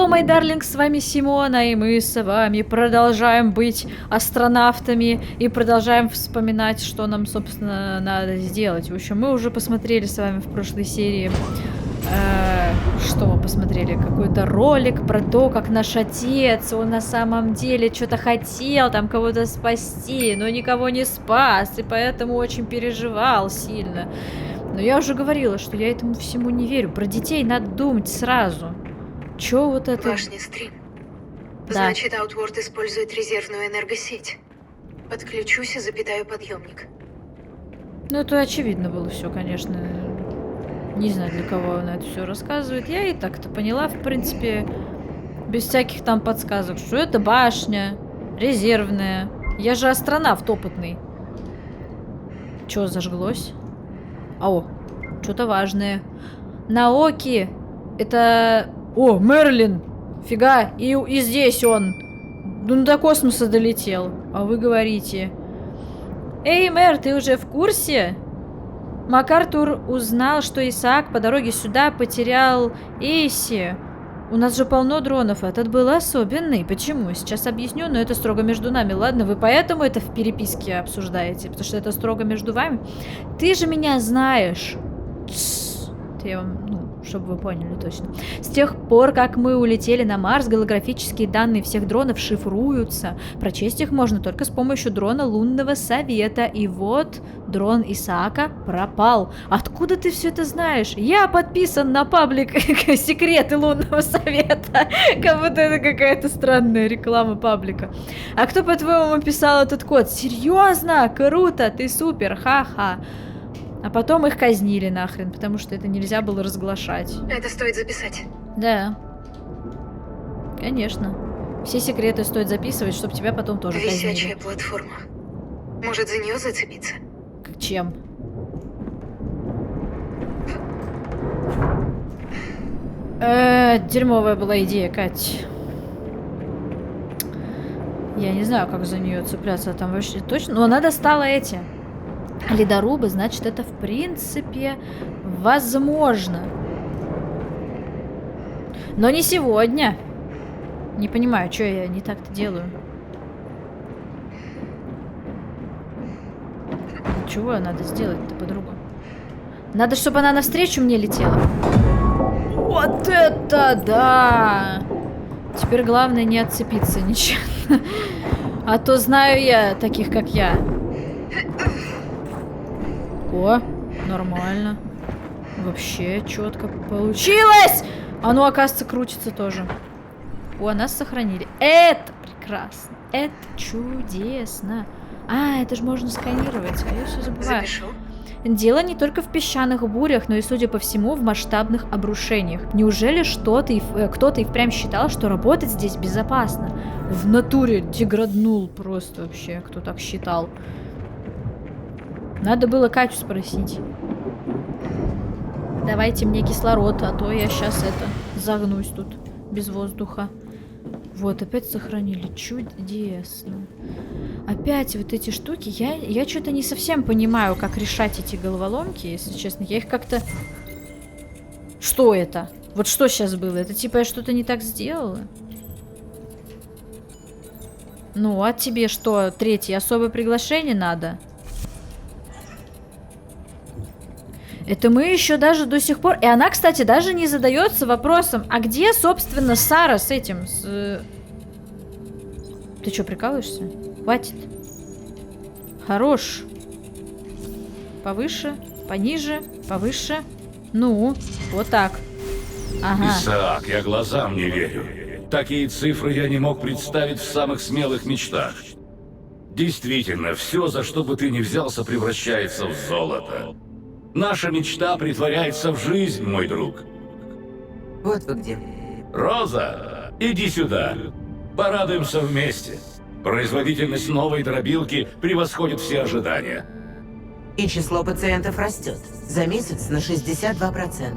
Hello, my darling, с вами Симона, и мы с вами продолжаем быть астронавтами и продолжаем вспоминать, что нам, собственно, надо сделать. В общем, мы уже посмотрели с вами в прошлой серии... что мы посмотрели? Какой-то ролик про то, как наш отец, он на самом деле что-то хотел там кого-то спасти, но никого не спас, и поэтому очень переживал сильно. Но я уже говорила, что я этому всему не верю. Про детей надо думать сразу. Чё вот это? Башня стрим. Да. Значит, Outward использует резервную энергосеть. Подключусь и запитаю подъемник. Ну, это очевидно было все, конечно. Не знаю, для кого она это все рассказывает. Я и так-то поняла, в принципе, без всяких там подсказок, что это башня резервная. Я же астронавт опытный. Чё зажглось? О, что-то важное. Наоки. Это... О, Мерлин! Фига! И здесь он. Ну, до космоса долетел. А вы говорите... Эй, Мэр, ты уже в курсе? МакАртур узнал, что Исаак по дороге сюда потерял Эйси. У нас же полно дронов, а этот был особенный. Почему? Сейчас объясню, но это строго между нами. Ладно, вы поэтому это в переписке обсуждаете? Потому что это строго между вами? Ты же меня знаешь. Это я вам, ну, чтобы вы поняли точно. С тех пор, как мы улетели на Марс, голографические данные всех дронов шифруются. Прочесть их можно только с помощью дрона Лунного Совета. И вот дрон Исаака пропал. Откуда ты все это знаешь? Я подписан на паблик секреты Лунного Совета. Как будто это какая-то странная реклама паблика. А кто, по-твоему, писал этот код? Серьезно? Круто, ты супер, ха-ха. А потом их казнили нахрен, потому что это нельзя было разглашать. Это стоит записать. Да. Конечно. Все секреты стоит записывать, чтобы тебя потом тоже Висячая казнили. платформа. Может, за нее зацепиться? Чем? Дерьмовая была идея, Кать. Я не знаю, как за нее цепляться там вообще точно. Но она достала эти ледорубы, значит, это в принципе возможно. Но не сегодня. Не понимаю, что я не так-то делаю. Чего надо сделать-то по-другому? Надо, чтобы она навстречу мне летела. Вот это да! Теперь главное не отцепиться нечаянно. А то знаю я таких, как я. О, нормально. Вообще четко получилось! Оно, оказывается, крутится тоже. О, нас сохранили. Это прекрасно. Это чудесно. А, это же можно сканировать. А я все забываю. Запишу. Дело не только в песчаных бурях, но и, судя по всему, в масштабных обрушениях. Неужели кто-то и впрямь считал, что работать здесь безопасно? В натуре деграднул просто вообще, кто так считал. Надо было Катю спросить. Давайте мне кислород, а то я сейчас загнусь тут без воздуха. Вот, опять сохранили. Чудесно. Опять вот эти штуки. Я что-то не совсем понимаю, как решать эти головоломки, если честно. Я их как-то... Что это? Вот что сейчас было? Это типа я что-то не так сделала? Ну, а тебе что, третье особое приглашение надо? Это мы еще даже до сих пор... И она, кстати, даже не задается вопросом, а где, собственно, Сара с этим? Ты что, прикалываешься? Хватит. Хорош. Повыше, пониже, повыше. Ну, вот так. Ага. Исаак, я глазам не верю. Такие цифры я не мог представить в самых смелых мечтах. Действительно, все, за что бы ты ни взялся, превращается в золото. Наша мечта притворяется в жизнь, мой друг. Вот вы где. Роза, иди сюда. Порадуемся вместе. Производительность новой дробилки превосходит все ожидания. И число пациентов растет. За месяц на 62%.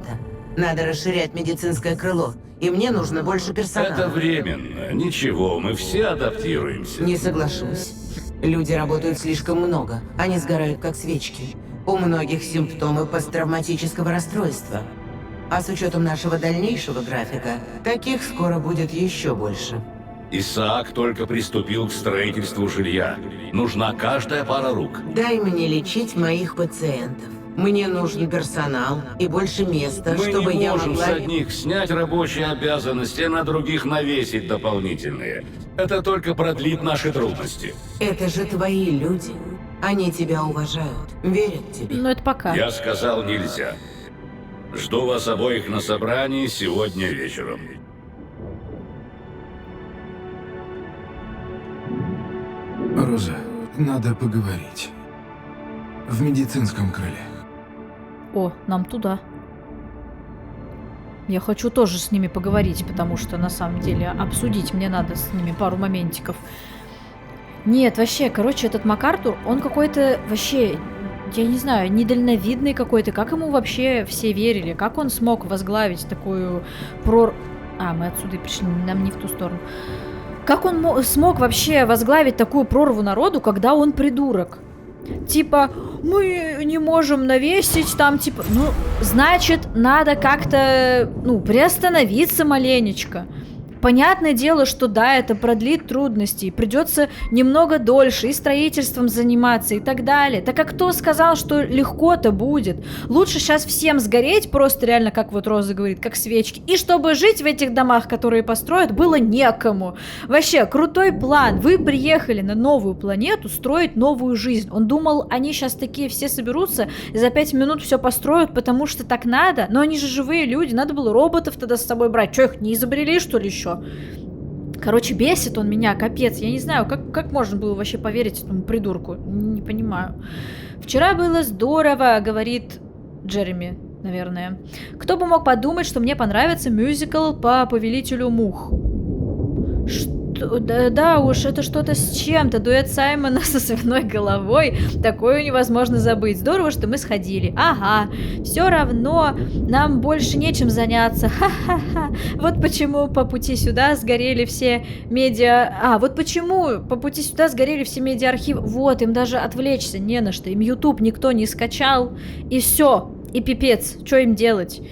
Надо расширять медицинское крыло. И мне нужно больше персонала. Это временно. Ничего, мы все адаптируемся. Не соглашусь. Люди работают слишком много. Они сгорают как свечки. У многих симптомы посттравматического расстройства. А с учетом нашего дальнейшего графика, таких скоро будет еще больше. Исаак только приступил к строительству жилья. Нужна каждая пара рук. Дай мне лечить моих пациентов. Мне нужен персонал и больше места, Мы чтобы не я можем с могла... одних снять рабочие обязанности, а на других навесить дополнительные. Это только продлит наши трудности. Это же твои люди. Они тебя уважают, верят тебе. Ну, это пока. Я сказал, нельзя. Жду вас обоих на собрании сегодня вечером. Роза, надо поговорить. В медицинском крыле. О, нам туда. Я хочу тоже с ними поговорить, потому что на самом деле обсудить мне надо с ними пару моментиков. Нет, вообще, короче, этот МакАртур, он какой-то вообще, я не знаю, недальновидный какой-то. Как ему вообще все верили? Как он смог возглавить такую А, мы отсюда и пришли, нам не в ту сторону. Как он смог вообще возглавить такую прорву народу, когда он придурок? Типа, мы не можем навесить там, типа... Ну, значит, надо как-то, ну, приостановиться маленечко. Понятное дело, что да, это продлит трудности, придется немного дольше и строительством заниматься и так далее. Так как кто сказал, что легко-то будет? Лучше сейчас всем сгореть, просто реально, как вот Роза говорит, как свечки. И чтобы жить в этих домах, которые построят, было некому. Вообще, крутой план. Вы приехали на новую планету строить новую жизнь. Он думал, они сейчас такие все соберутся и за 5 минут все построят, потому что так надо. Но они же живые люди, надо было роботов тогда с собой брать. Что, их не изобрели, что ли, еще? Короче, бесит он меня, капец. Я не знаю, как можно было вообще поверить этому придурку. Не понимаю. Вчера было здорово, говорит Джереми, наверное. Кто бы мог подумать, что мне понравится мюзикл по Повелителю мух. Да уж, это что-то с чем-то. Дуэт Саймона со свиной головой. Такое невозможно забыть. Здорово, что мы сходили. Ага. Все равно нам больше нечем заняться. Ха-ха-ха. Вот почему по пути сюда сгорели все вот почему по пути сюда сгорели все медиа-архивы. Вот, им даже отвлечься не на что. Им YouTube никто не скачал. И все. И пипец. Что им делать?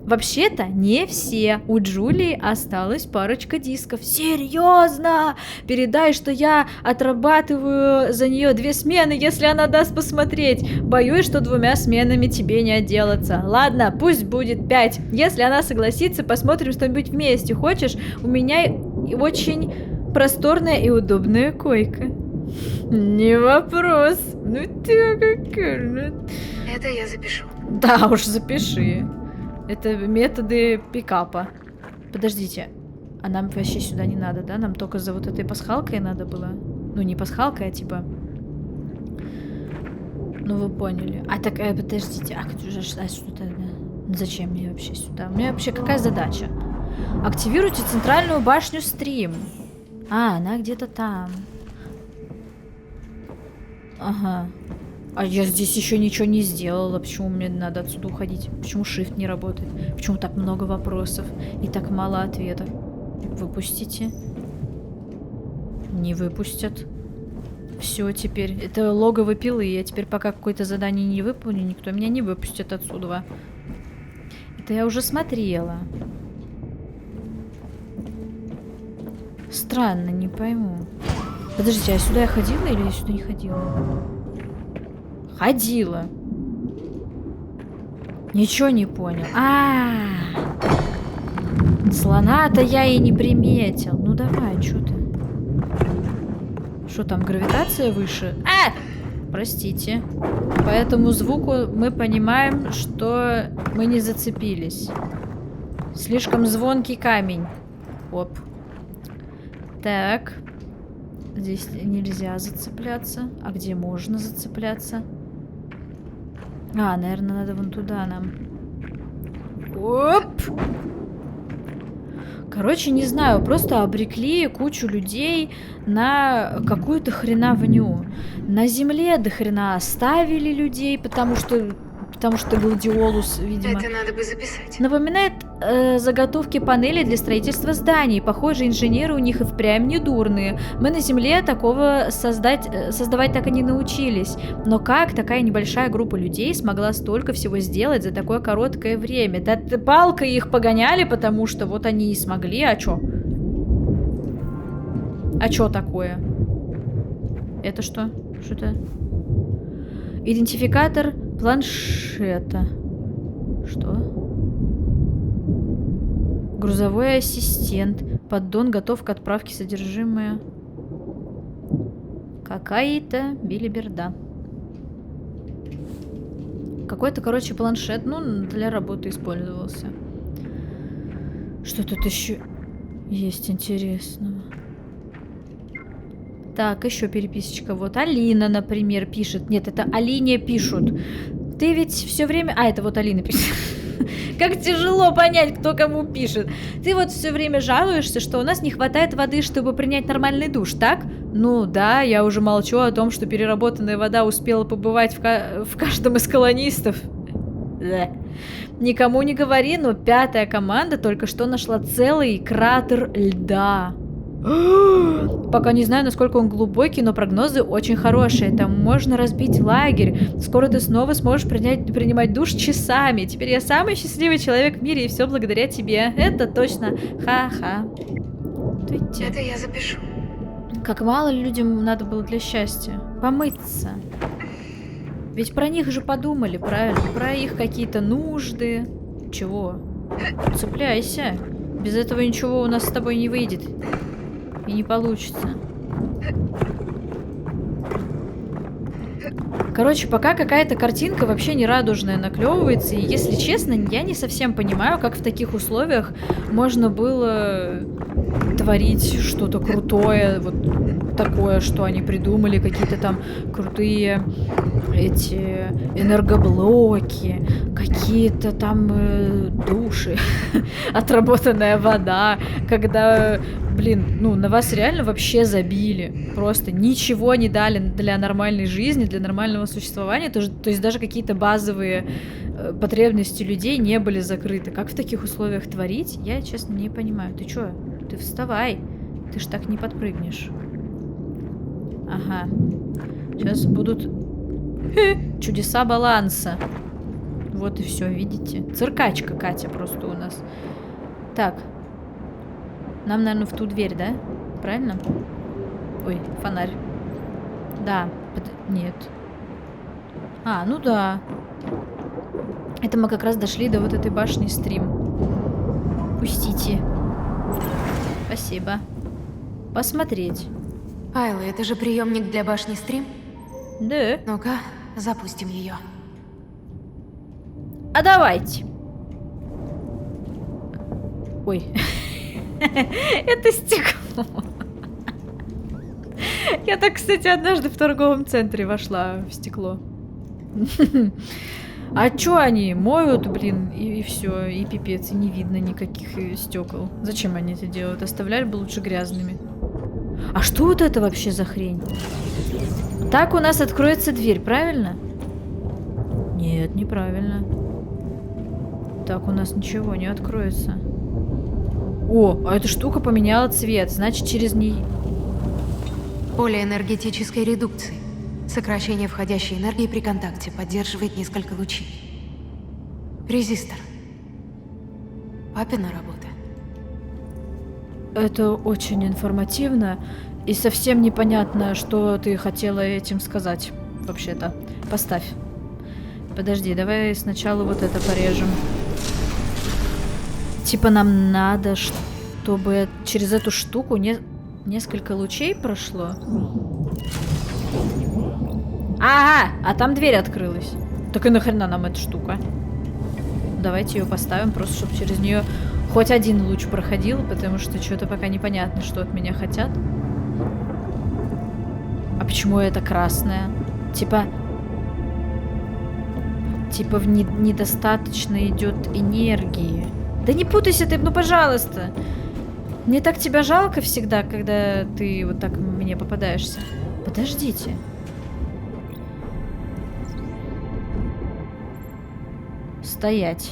Вообще-то не все. У Джулии осталась парочка дисков. Серьезно? Передай, что я отрабатываю за нее 2 смены, если она даст посмотреть. Боюсь, что 2 сменами тебе не отделаться. Ладно, пусть будет 5. Если она согласится, посмотрим что-нибудь вместе. Хочешь? У меня очень просторная и удобная койка. Не вопрос. Ну ты какая. Это я запишу. Да уж, запиши. Это методы пикапа. Подождите, а нам вообще сюда не надо, да? Нам только за вот этой пасхалкой надо было. Ну, не пасхалкой, а типа... Ну, вы поняли. А так, подождите, что-то... Зачем мне вообще сюда? У меня вообще какая задача? Активируйте центральную башню стрим. А, она где-то там. Ага. А я здесь еще ничего не сделала. Почему мне надо отсюда уходить? Почему shift не работает? Почему так много вопросов и так мало ответов? Выпустите. Не выпустят. Все теперь. Это логово пилы. Я теперь пока какое-то задание не выполню, никто меня не выпустит отсюда. Это я уже смотрела. Странно, не пойму. Подождите, а сюда я ходила или я сюда не ходила? Ходила. Ничего не понял. Слона-то я и не приметил. Ну давай, что ты? Что там, гравитация выше? Простите. По этому звуку мы понимаем, что мы не зацепились. Слишком звонкий камень. Оп. Так. Здесь нельзя зацепляться. А где можно зацепляться? Наверное, надо вон туда нам. Оп! Короче, не знаю, просто обрекли кучу людей на какую-то хреновню. На земле до хрена оставили людей, потому что потому что гладиолус, видимо. Это надо бы записать. Напоминает заготовки панелей для строительства зданий. Похоже, инженеры у них и впрямь не дурные. Мы на Земле такого создавать так и не научились. Но как такая небольшая группа людей смогла столько всего сделать за такое короткое время? Да палкой их погоняли, потому что вот они и смогли, а чё? А чё такое? Это что? Что-то? Идентификатор планшета. Что? Грузовой ассистент. Поддон готов к отправке, содержимое. Какая-то билиберда. Какой-то, короче, планшет. Ну, для работы использовался. Что тут еще есть интересного? Так, еще переписочка. Вот Алина, например, пишет. Нет, это Алине пишут. Ты ведь все время... А, это вот Алина пишет. Как тяжело понять, кто кому пишет. Ты вот все время жалуешься, что у нас не хватает воды, чтобы принять нормальный душ, так? Ну да, я уже молчу о том, что переработанная вода успела побывать в каждом из колонистов. Да. Никому не говори, но 5-я команда только что нашла целый кратер льда. Пока не знаю, насколько он глубокий, но прогнозы очень хорошие. Там можно разбить лагерь. Скоро ты снова сможешь принимать душ часами. Теперь я самый счастливый человек в мире, и все благодаря тебе. Это точно. Ха-ха. Это я запишу. Как мало людям надо было для счастья. Помыться. Ведь про них же подумали, правильно? Про их какие-то нужды. Чего? Цепляйся. Без этого ничего у нас с тобой не выйдет. И не получится. Короче, пока какая-то картинка вообще не радужная наклевывается, и, если честно, я не совсем понимаю, как в таких условиях можно было творить что-то крутое, вот такое, что они придумали, какие-то там крутые эти энергоблоки, какие-то там души, отработанная вода, когда, блин, ну, на вас реально вообще забили, просто ничего не дали для нормальной жизни, для нормального существования, то есть даже какие-то базовые потребности людей не были закрыты. Как в таких условиях творить, я, честно, не понимаю. Ты чё? Ты вставай, ты ж так не подпрыгнешь. Ага. Сейчас будут чудеса баланса. Вот и все, видите? Циркачка Катя просто у нас. Так. Нам, наверное, в ту дверь, да? Правильно? Ой, фонарь. Да. Нет. А, ну да. Это мы как раз дошли до вот этой башни стрим. Пустите. Спасибо. Посмотреть. Айла, это же приемник для башни стрим? Да. Ну-ка, запустим ее. А давайте. Ой. Это стекло. Я так, кстати, однажды в торговом центре вошла в стекло. А чё они моют, блин, и все, и пипец, и не видно никаких стекол. Зачем они это делают? Оставляли бы лучше грязными. А что вот это вообще за хрень? Так у нас откроется дверь, правильно? Нет, неправильно. Так у нас ничего не откроется. О, а эта штука поменяла цвет, значит, через ней... Поле энергетической редукции. Сокращение входящей энергии при контакте. Поддерживает несколько лучей. Резистор. Папина работа. Это очень информативно и совсем непонятно, что ты хотела этим сказать. Вообще-то. Поставь. Подожди, давай сначала вот это порежем. Типа нам надо, чтобы через эту штуку несколько лучей прошло. Ага, а там дверь открылась. Так и нахрена нам эта штука? Давайте ее поставим, просто чтобы через нее хоть один луч проходил, потому что что-то пока непонятно, что от меня хотят. А почему это красное? Типа в недостаточно идет энергии. Да не путайся ты, ну пожалуйста. Мне так тебя жалко всегда, когда ты вот так мне попадаешься. Подождите. Стоять.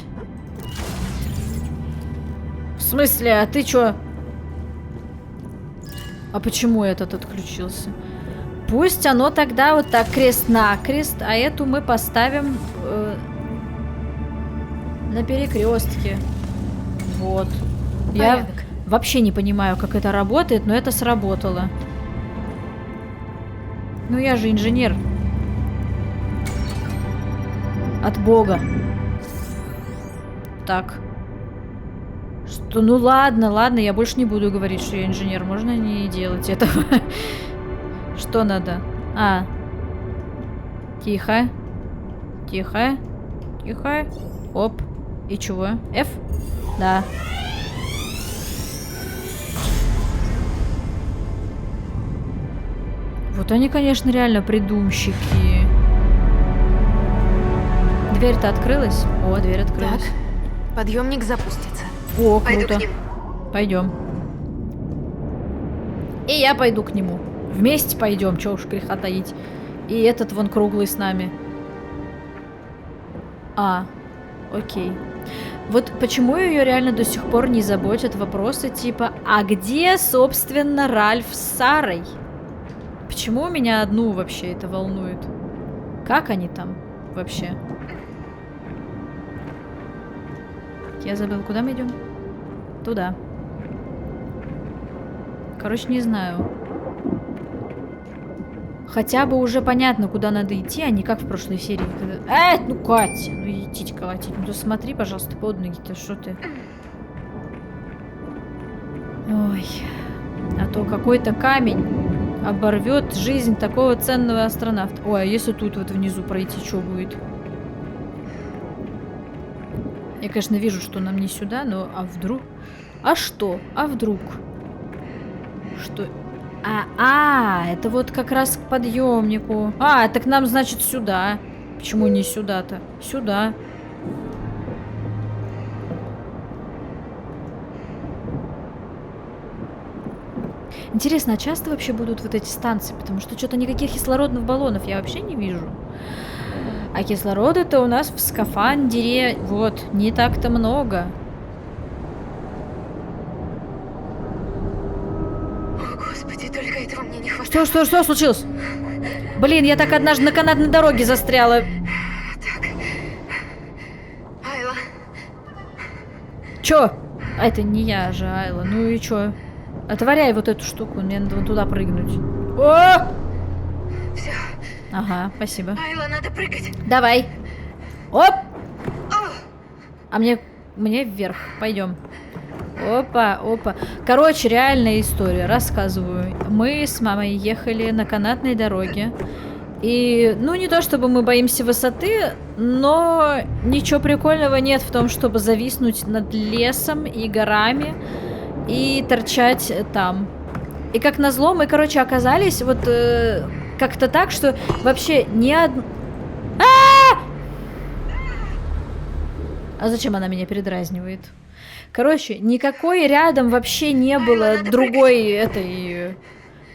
В смысле, а ты чё? А почему этот отключился? Пусть оно тогда вот так крест-накрест, а эту мы поставим на перекрестке. Вот. Я Порядок. вообще не понимаю, как это работает, но это сработало. Ну я же инженер. От бога. Так. Что? Ну ладно, ладно, я больше не буду говорить, что я инженер. Можно не делать этого. Что надо? А. Тихо. Тихо. Тихо. Оп. И чего? F? Да. Вот они, конечно, реально придумщики. Дверь-то открылась? О, дверь открылась. Так, подъемник запустится. О, Пойду круто. к нему. Пойдем. И я пойду к нему. Вместе пойдем, чё уж греха таить. И этот вон круглый с нами. А, окей. Вот почему ее реально до сих пор не заботят вопросы типа, а где, собственно, Ральф с Сарой? Почему меня одну вообще это волнует? Как они там вообще? Я забыл, куда мы идем? Туда. Короче, не знаю. Хотя бы уже понятно, куда надо идти, а не как в прошлой серии. Когда... ну Катя, ну идите колотить. Ну смотри, пожалуйста, под ноги-то, что ты? Ой. А то какой-то камень оборвет жизнь такого ценного астронавта. Ой, а если тут вот внизу пройти, что будет? Я, конечно, вижу, что нам не сюда, но а вдруг? А что? А вдруг? Что? Это вот как раз к подъемнику. А, так нам, значит, сюда. Почему не сюда-то? Сюда. Интересно, а часто вообще будут вот эти станции? Потому что что-то никаких кислородных баллонов я вообще не вижу. А кислорода-то у нас в скафандре, вот, не так-то много. О, Господи, только этого мне не хватает. Что случилось? Блин, я так однажды на канатной дороге застряла. Так. Айла, Чё? А это не я же, Айла. Ну и чё? Отворяй вот эту штуку, мне надо вон туда прыгнуть. О! все. Ага, спасибо. Айла, надо прыгать. Давай. Оп! О, А мне вверх. Пойдем. Опа. Короче, реальная история. Рассказываю. Мы с мамой ехали на канатной дороге. И, ну, не то чтобы мы боимся высоты, но ничего прикольного нет в том, чтобы зависнуть над лесом и горами и торчать там. И как назло, мы, короче, оказались вот как-то так, что вообще ни одно... А зачем она меня передразнивает? Короче, никакой рядом вообще не было другой этой...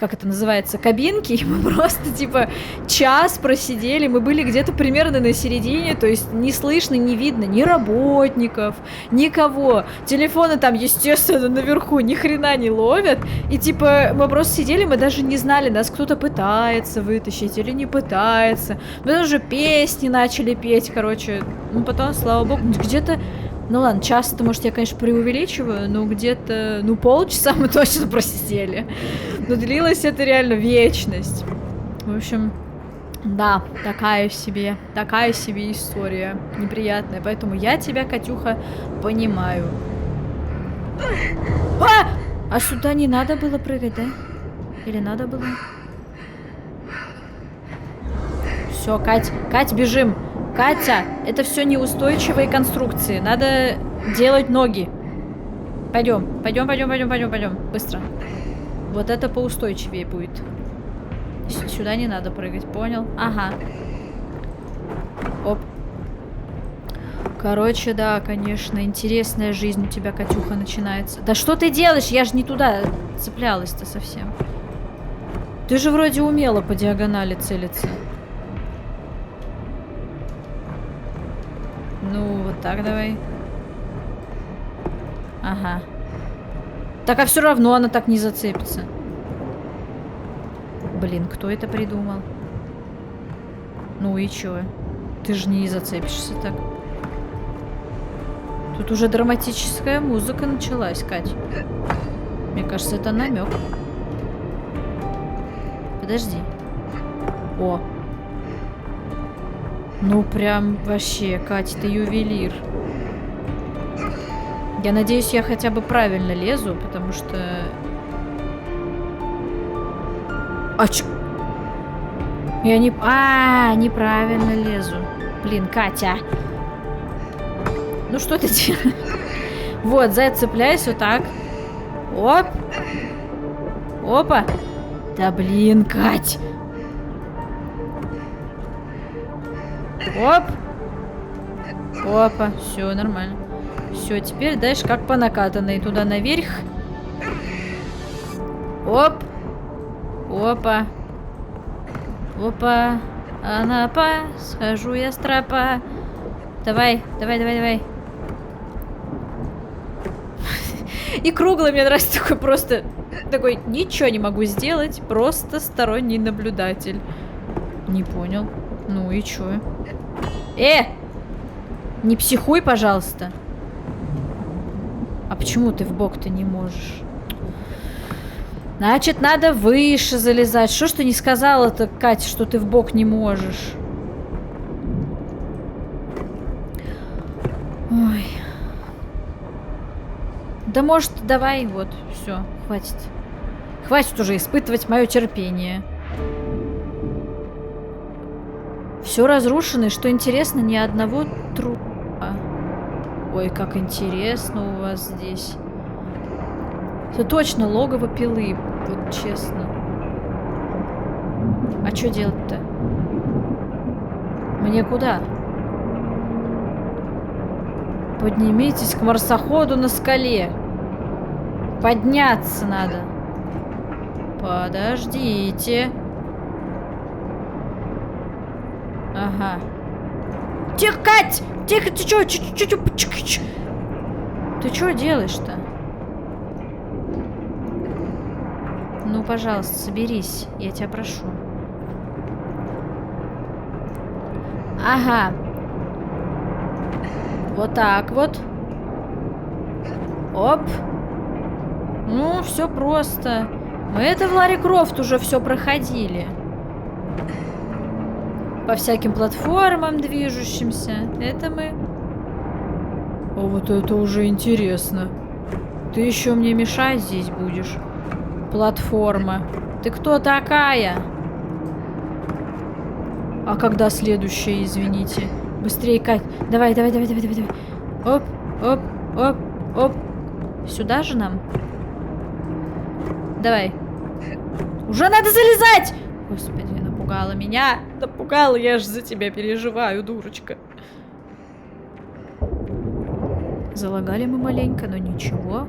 Как это называется? Кабинки. И мы просто, типа, час просидели. Мы были где-то примерно на середине. То есть не слышно, не видно ни работников, никого. Телефоны там, естественно, наверху ни хрена не ловят. И, типа, мы просто сидели, мы даже не знали, нас кто-то пытается вытащить или не пытается. Мы даже песни начали петь, короче. Ну, потом, слава богу, где-то... Ну ладно, час-то, может, я, конечно, преувеличиваю, но где-то, ну, полчаса мы точно просидели. Но длилась это реально вечность. В общем, да, такая себе история неприятная. Поэтому я тебя, Катюха, понимаю. А сюда не надо было прыгать, да? Или надо было? Все, Кать, бежим. Катя, это все неустойчивые конструкции. Надо делать ноги. Пойдем. Быстро. Вот это поустойчивее будет. Сюда не надо прыгать, понял? Ага. Оп. Короче, да, конечно, интересная жизнь у тебя, Катюха, начинается. Да что ты делаешь? Я же не туда цеплялась-то совсем. Ты же вроде умела по диагонали целиться. Ну, вот так давай. Ага. Так, а все равно она так не зацепится. Блин, кто это придумал? Ну и чё? Ты же не зацепишься так. Тут уже драматическая музыка началась, Кать. Мне кажется, это намек. Подожди. О. Ну прям вообще, Кать, ты ювелир. Я надеюсь, я хотя бы правильно лезу, потому что... А чё? Я не... неправильно лезу. Блин, Катя. Ну что ты делаешь? Вот, за это цепляюсь вот так. Оп. Опа. Да блин, Кать. Оп. Опа. Все, нормально. Все, теперь дальше как по накатанной. Туда наверх. Оп. Опа. Опа. Анапа. Схожу я с тропа. Давай, давай, давай, давай. И круглый мне нравится такой просто... Такой, ничего не могу сделать. Просто сторонний наблюдатель. Не понял. Ну и чё? Не психуй, пожалуйста. А почему ты в бок-то не можешь? Значит, надо выше залезать. Что ж ты не сказала-то, Катя, что ты в бок не можешь? Ой. Да может, давай, вот, все, хватит. Хватит уже испытывать мое терпение. Все разрушено, и что интересно, ни одного трупа. Ой, как интересно у вас здесь. Это точно логово пилы, вот честно. А что делать-то? Мне куда? Поднимитесь к марсоходу на скале. Подняться надо. Подождите. Ага. Тихо, Кать! Тихо, ты чё? Ты чё делаешь-то? Ну, пожалуйста, соберись. Я тебя прошу. Ага. Вот так вот. Оп. Ну, все просто. Мы это в Ларри Крофт уже все проходили. По всяким платформам движущимся. Это мы. А вот это уже интересно. Ты еще мне мешать здесь будешь. Платформа. Ты кто такая? А когда следующая, извините? Быстрее, Кать. Давай, давай, давай, давай, давай, давай. Оп, оп, оп, оп. Сюда же нам? Давай. Уже надо залезать! Господи, напугала меня. Напугала, я же за тебя переживаю, дурочка. Залагали мы маленько, но ничего.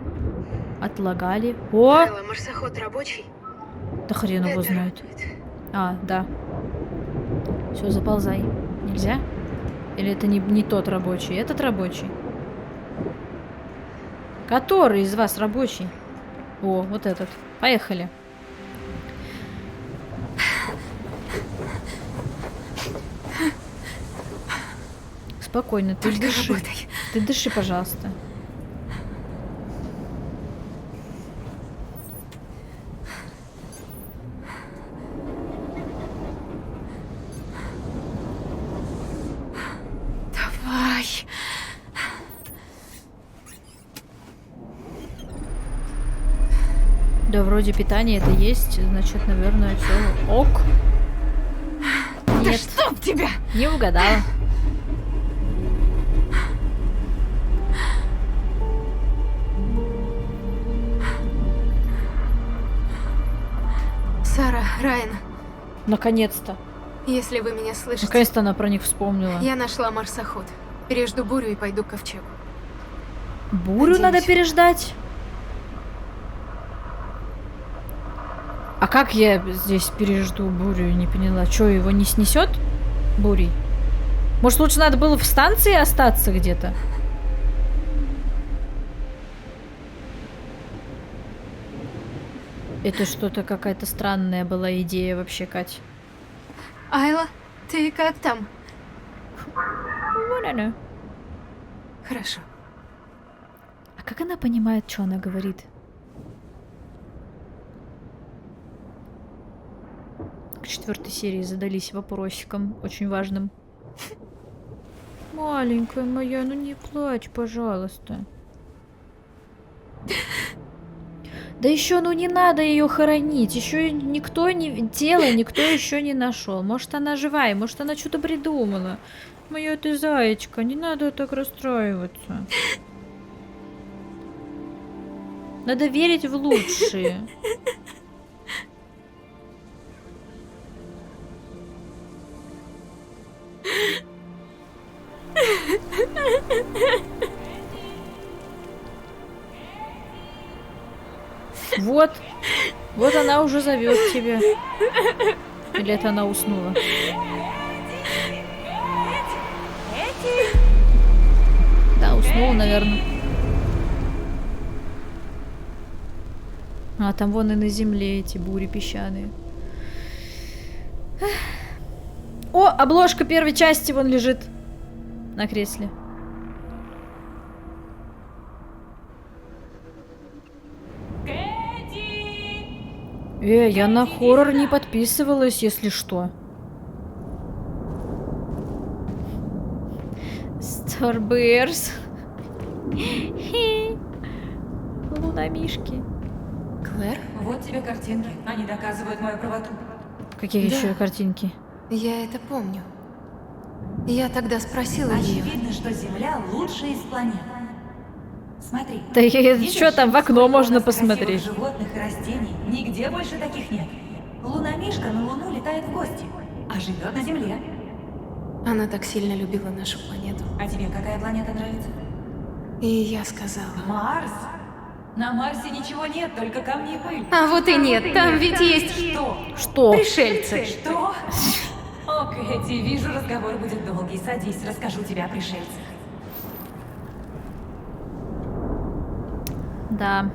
Отлагали. О! Кайло, марсоход рабочий? Да хрен его Это знает. радует. А, да. Все, заползай. Нельзя? Или это не тот рабочий? Этот рабочий? Который из вас рабочий? О, вот этот. Поехали. Спокойно, ты Только дыши. работай. Ты дыши, пожалуйста. Давай. Да, вроде питание это есть, значит, наверное, все ок. Да Нет, чтоб тебя! не угадала. Сара, Райан, Наконец-то. если вы меня слышите, Наконец-то она про них вспомнила. я нашла марсоход. Пережду бурю и пойду к ковчегу. Бурю надо Надеюсь. переждать. А как я здесь пережду бурю? Не поняла. Что, его не снесет бурей? Может, лучше надо было в станции остаться где-то? Это что-то какая-то странная была идея вообще, Кать. Айла, ты как там? Вон она. Хорошо. А как она понимает, что она говорит? К 4-й серии задались вопросиком, очень важным. Маленькая моя, ну не плачь, пожалуйста. Да еще, ну не надо ее хоронить. Еще никто не... Тело никто еще не нашел. Может, она живая, может, она что-то придумала. Моя ты зайчка, не надо так расстраиваться. Надо верить в лучшее. Вот. Вот она уже зовет тебя. Или это она уснула? Да, уснула, наверное. А, там вон и на земле эти бури песчаные. О, обложка первой части вон лежит на кресле. Я на хоррор не подписывалась, если что. Starburst. Лунамишки. Клэр? Вот тебе картинки. Они доказывают мою правоту. Какие Да. еще картинки? Я это помню. Я тогда спросила ее. Очевидно, что Земля лучшая из планет. Смотри. Да Видишь, что там в окно сколько у можно нас красивых посмотреть? животных и растений. Нигде больше таких нет. Лунамишка на Луну летает в гости, а живет на Земле. Она так сильно любила нашу планету. А тебе какая планета нравится? И я сказала. Марс? На Марсе ничего нет, только камни и пыль. А вот и нет, там ведь есть Что? Что? пришельцы. Что? О, Кэти, вижу, разговор будет долгий. Садись, расскажу тебе о пришельцах. Да.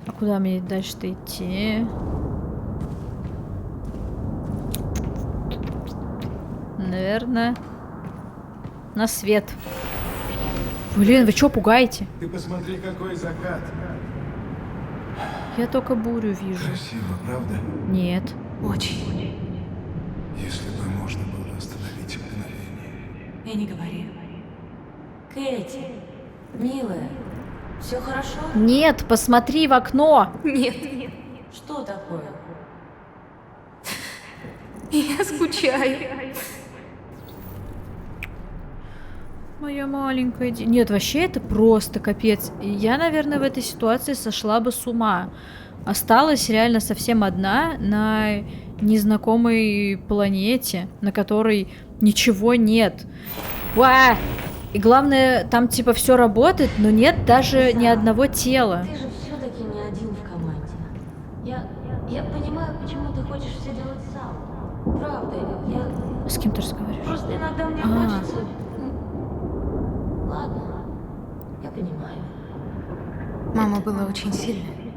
А куда мне дальше-то идти? Наверное, на свет. Блин, вы чё пугаете? Ты посмотри, какой закат. Я только бурю вижу. Красиво, правда? Нет. Очень. Если бы можно было остановить мгновение. И не говори. Кэти, милая, все хорошо? Нет, посмотри в окно. Нет, Что такое? я скучаю. Моя маленькая Нет, вообще это просто капец. И я, наверное, в этой ситуации сошла бы с ума. Осталась реально совсем одна на незнакомой планете, на которой ничего нет. Уа! И главное, там типа все работает, но нет даже ни одного тела. Ты же все-таки не один в команде. Я понимаю, почему ты хочешь все делать сам. Правда, я С кем ты разговариваешь? просто иногда мне А. хочется. Ладно, я понимаю. Мама была очень сильной,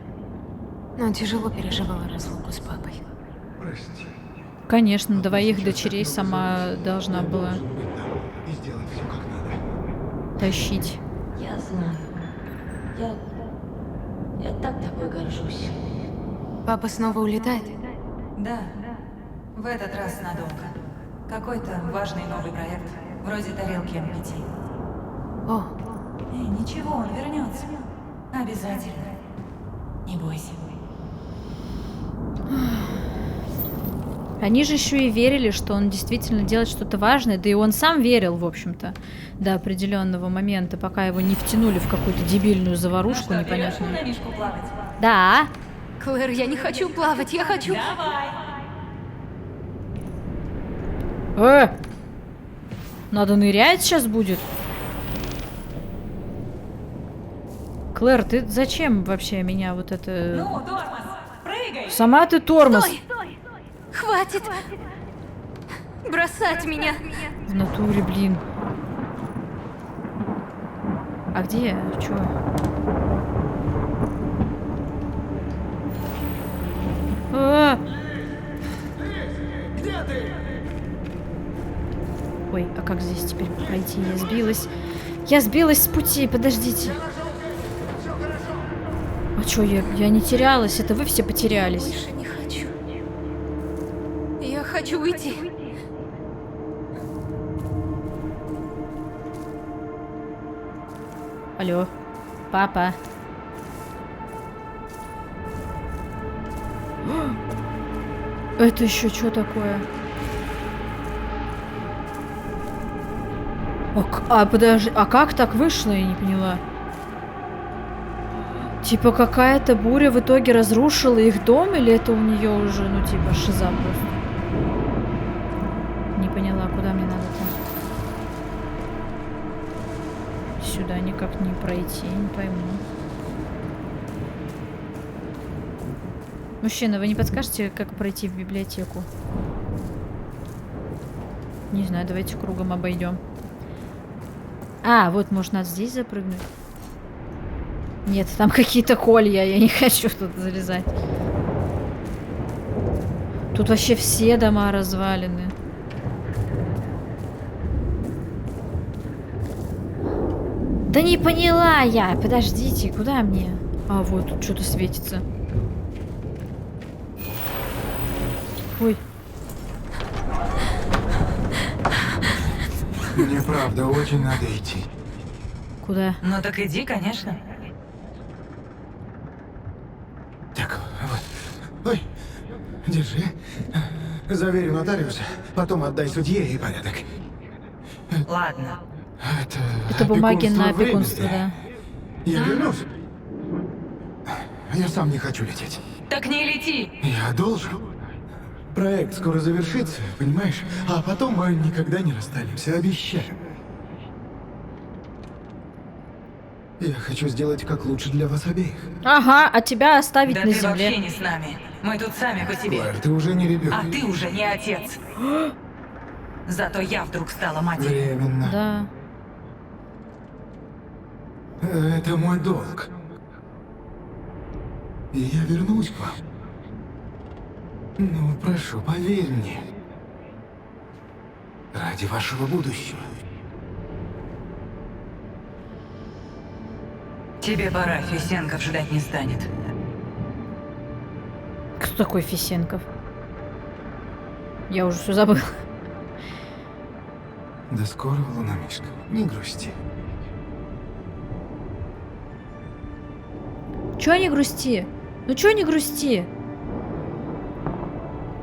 но тяжело переживала разлуку с папой. Прости. Конечно, двоих дочерей сама должна была Должен быть там и сделать все как надо. тащить. Я знаю. Я так тобой горжусь. Папа снова улетает? Да, в этот раз надолго. Какой-то важный новый проект, вроде тарелки М5. О, Ничего, он вернется. Обязательно. Не бойся. Они же еще и верили, что он действительно делает что-то важное, да и он сам верил, в общем-то, до определенного момента, пока его не втянули в какую-то дебильную заварушку Ну что, берешь непонятную. Лунамишку плавать? Да. Клэр, я не хочу плавать, я хочу... Давай. Надо нырять сейчас будет. Клэр, ты зачем вообще меня вот это... Ну, тормоз, прыгай. Сама ты тормоз. Стой! Хватит бросать меня. В натуре, блин. А где я? Чё? А! Ой, а как здесь теперь пройти? Я сбилась. Я сбилась с пути, подождите. А чё, я не терялась? Это вы все потерялись. Больше не хочу. Я хочу уйти. Алло, папа. Это еще что такое? Подожди, а как так вышло, я не поняла. Типа какая-то буря в итоге разрушила их дом, или это у нее уже, ну типа шиза просто? Не поняла, куда мне надо-то? Сюда никак не пройти, не пойму. Мужчина, вы не подскажете, как пройти в библиотеку? Не знаю, давайте кругом обойдем. А, вот, может, надо здесь запрыгнуть? Нет, там какие-то колья, я не хочу тут залезать. Тут вообще все дома развалины. Да не поняла я! Подождите, куда мне? А, вот, тут что-то светится. Ой. Мне правда очень надо идти. Куда? Ну так иди, конечно. Так, вот. Ой, держи. Заверю нотариуса, потом отдай судье и порядок. Ладно. Это бумаги на опекунство опекунство, да. Я вернусь. Я сам не хочу лететь. Так не лети! Я должен. Проект скоро завершится, понимаешь? А потом мы никогда не расстанемся, обещаю. Я хочу сделать как лучше для вас обеих. Ага, а тебя оставить Да на ты вообще земле. не с нами. Мы тут сами по себе. Клэр, ты уже не ребенок. А ты уже не отец. Зато я вдруг стала матерью. Временно. Да. Это мой долг. И я вернусь к вам. Ну, прошу, поверь мне. Ради вашего будущего. Тебе пора, Фисенков ждать не станет. Кто такой Фисенков? Я уже все забыла. До скорого, луномишка. Не грусти. Чё не грусти? Ну чё не грусти?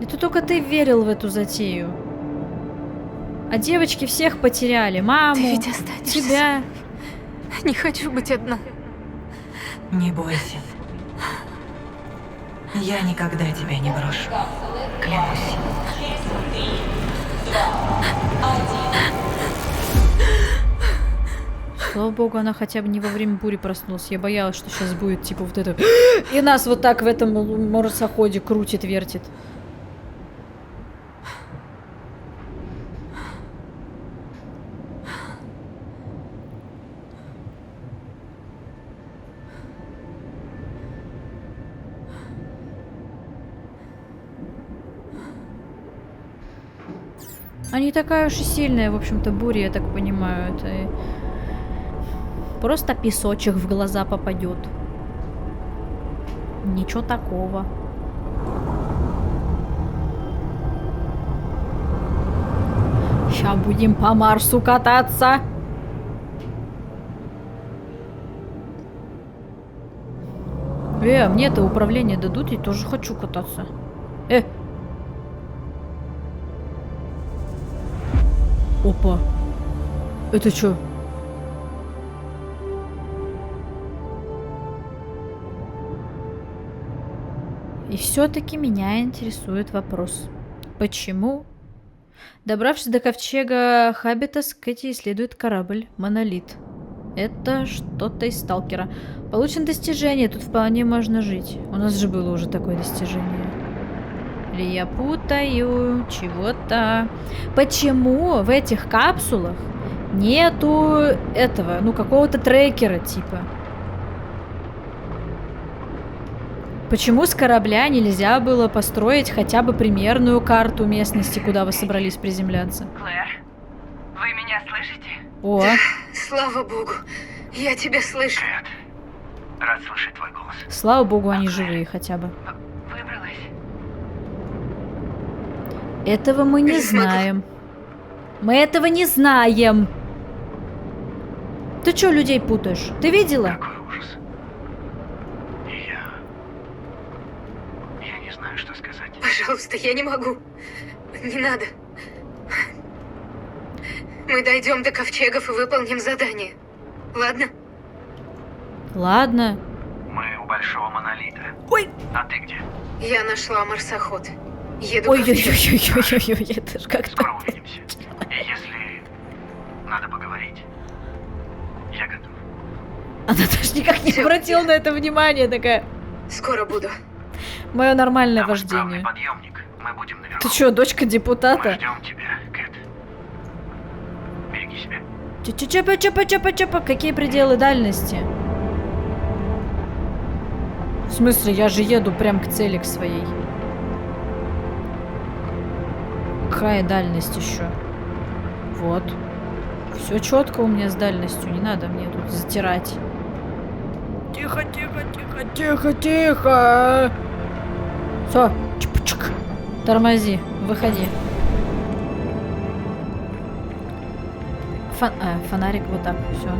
Это только ты верил в эту затею. А девочки всех потеряли. Маму, Ты ведь останешься. тебя. Не хочу быть одна. Не бойся. Я никогда тебя не брошу. Клянусь. Слава богу, она хотя бы не во время бури проснулась. Я боялась, что сейчас будет типа вот это. И нас вот так в этом марсоходе крутит, вертит. А не такая уж и сильная, в общем-то, буря, я так понимаю. Это просто песочек в глаза попадет. Ничего такого. Сейчас будем по Марсу кататься. Мне-то управление дадут, я тоже хочу кататься. Опа. Это что? И все-таки меня интересует вопрос. Почему? Добравшись до ковчега Хабитас, Кэти исследует корабль Монолит. Это что-то из Сталкера. Получено достижение, тут вполне можно жить. У нас же было уже такое достижение. Или я путаю чего-то? Почему в этих капсулах нету этого, ну, какого-то трекера, типа? Почему с корабля нельзя было построить хотя бы примерную карту местности, куда вы собрались приземляться? Клэр, вы меня слышите? О, Слава богу, я тебя слышу. Кэт, рад слышать твой голос. слава богу, они живые хотя бы. Выбралась? Этого мы не Не смогу. знаем. Мы этого не знаем. Ты чё людей путаешь? Ты видела? Какой ужас. И я не знаю, что сказать. Пожалуйста, я не могу. Не надо. Мы дойдем до ковчегов и выполним задание. Ладно? Ладно. Мы у большого монолита. Ой. А ты где? Я нашла марсоход. Еду к ковчегу. Ой-ой-ой-ой-ой-ой, это ж как-то... Скоро увидимся. И если надо поговорить, я готов. Она даже никак не Всё. обратила на это внимание, такая... Скоро буду. Мое нормальное Там исправный вождение. подъемник. Мы будем наверху. Ты чё, дочка Мы депутата? ждем тебя, Кэт. Береги себя. Чапа-чапа-чапа-чапа, какие пределы дальности? В смысле, я же еду прям к цели к своей. Какая дальность еще? Вот. Все четко у меня с дальностью, не надо мне тут затирать. Тихо, тихо, тихо, тихо, тихо. Все, чпчик. Тормози, выходи. Фонарик вот так, все.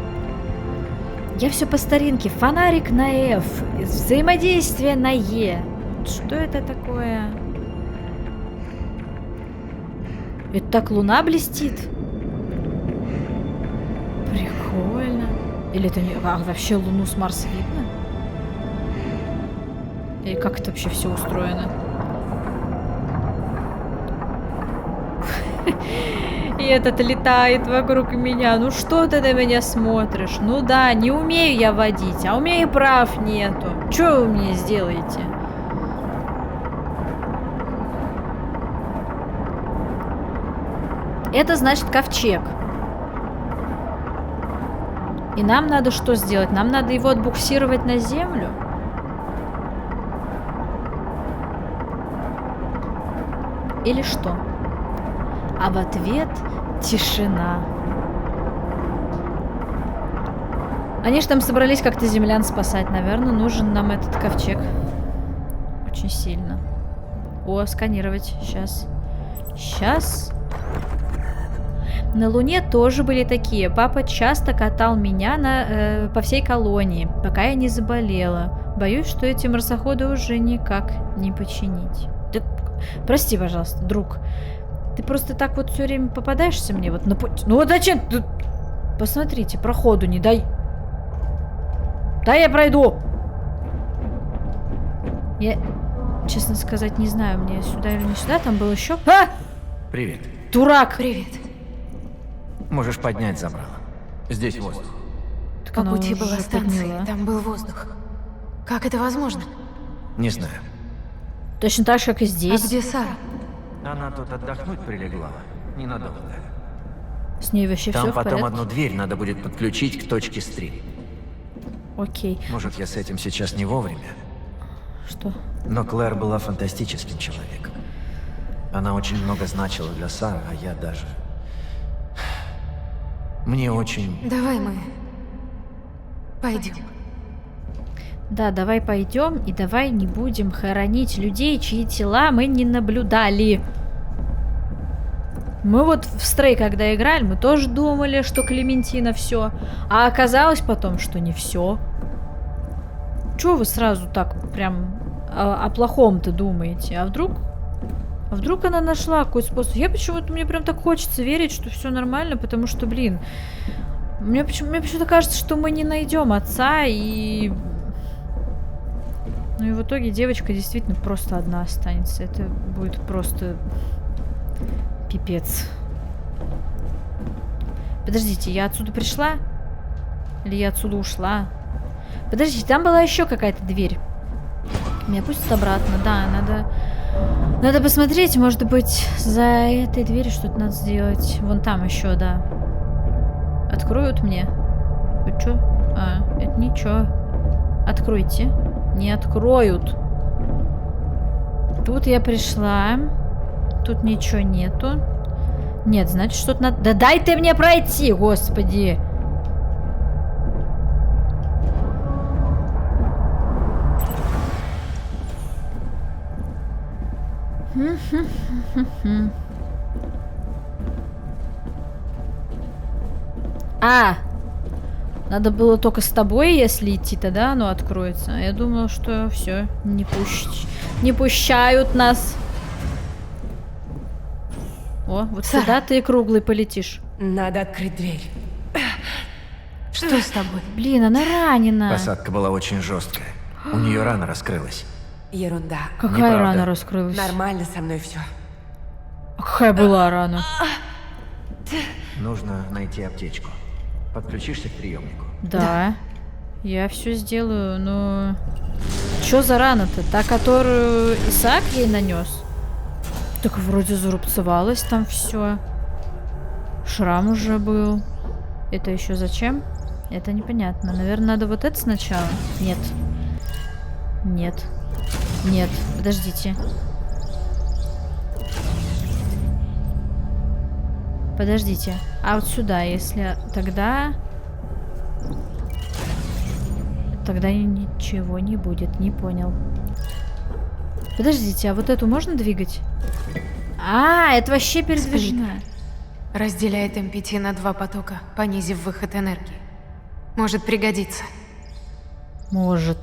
Я все по старинке. Фонарик на F. Взаимодействие на E. Что это такое? Это так луна блестит? Прикольно. Или это не... А, вообще луну с Марса видно? Или как это вообще все устроено? И этот летает вокруг меня. Ну что ты на меня смотришь? Ну да, не умею я водить, а у меня и прав нету. Что вы мне сделаете? Это значит ковчег. И нам надо что сделать? Нам надо его отбуксировать на землю? Или что? А в ответ тишина. Они же там собрались как-то землян спасать. Наверное, нужен нам этот ковчег. Очень сильно. О, сканировать. Сейчас. Сейчас. На Луне тоже были такие. Папа часто катал меня по всей колонии, пока я не заболела. Боюсь, что эти марсоходы уже никак не починить. Ты... Прости, пожалуйста, друг. Ты просто так вот все время попадаешься мне вот на путь. Ну вот зачем? Ты... Посмотрите, проходу не дай. Да я пройду. Я, честно сказать, не знаю, мне сюда или не сюда. Там был еще... А! Привет. Дурак! Привет. Можешь поднять забрало. Здесь воздух. Так По она пути уже была станция, подняла. там был воздух. Как это возможно? Не знаю. Точно так же, как и А здесь. где Сара? Она тут отдохнуть прилегла. Ненадолго. С ней вообще все Там в потом порядке? одну дверь надо будет подключить к точке стрим. Окей. Может, я с этим сейчас не вовремя. Что? Но Клэр была фантастическим человеком. Она очень много значила для Сары, а я даже... Мне очень... Давай мы пойдем. Да, давай пойдем и давай не будем хоронить людей, чьи тела мы не наблюдали. Мы вот в Стрей, когда играли, мы тоже думали, что Клементина все, а оказалось потом, что не все. Чего вы сразу так прям о плохом-то думаете? А вдруг она нашла какой-то способ? Я почему-то, мне прям так хочется верить, что все нормально, потому что, блин, мне почему-то кажется, что мы не найдем отца и... Ну и в итоге девочка действительно просто одна останется. Это будет просто пипец. Подождите, я отсюда пришла? Или я отсюда ушла? Подождите, там была еще какая-то дверь. Меня пустят обратно. Да, надо Надо посмотреть, может быть, за этой дверью что-то надо сделать. Вон там еще, да. Откроют мне? Вы чё? А, это ничего. Откройте. Не откроют. Тут я пришла. Тут ничего нету. Нет, значит, что-то надо... Да дай ты мне пройти, господи! А! Надо было только с тобой, если идти, тогда оно откроется. Я думала, что все, не пущают нас. О, вот Сара. сюда ты круглый полетишь. Надо открыть дверь. Что с тобой? Блин, она ранена. Посадка была очень жесткая. У нее рана раскрылась. Ерунда. Какая Неправда. рана раскрылась? Нормально со мной все. А какая была рана? Нужно найти аптечку. Подключишься к приемнику. Да. Я все сделаю, но... Чё за рана-то? Та, которую Исаак ей нанес? Так вроде зарубцевалось там все. Шрам уже был. Это еще зачем? Это непонятно. Наверное, надо вот это сначала? Нет. Нет. Нет. Подождите. Подождите. А вот сюда, если... Тогда... Тогда ничего не будет. Не понял. Подождите, а вот эту можно двигать? А, это вообще передвижная. Разделяет МПТ на 2 потока, понизив выход энергии. Может пригодиться. Может.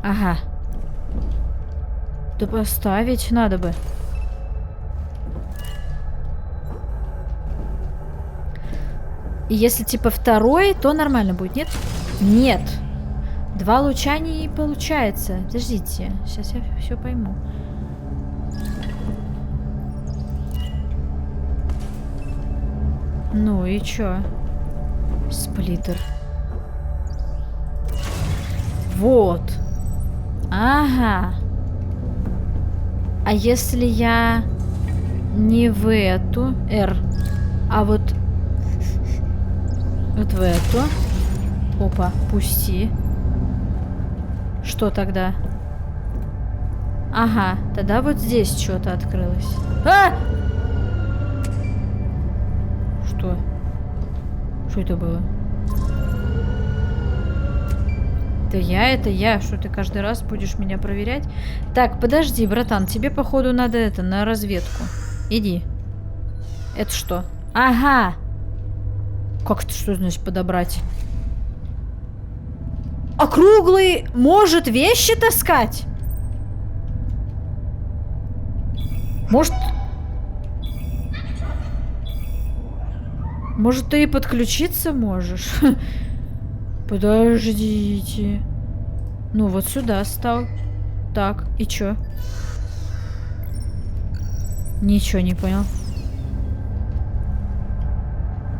Ага. Да поставить надо бы. И если типа второй, то нормально будет, нет? Нет. 2 луча не получается. Подождите, сейчас я все пойму. Ну и чё? Сплиттер. Вот. Ага. А если я не в эту R, а вот в эту? Опа, пусти. Что тогда? Ага, тогда вот здесь что-то открылось. А! Что? Что это было? Это я. Что ты каждый раз будешь меня проверять? Так, подожди, братан, тебе походу надо это, на разведку. Иди. Это что? Ага. Как это что значит подобрать? Округлый может вещи таскать? Может... Может, ты и подключиться можешь? Подождите. Ну, вот сюда стал. Так, и чё? Ничего не понял.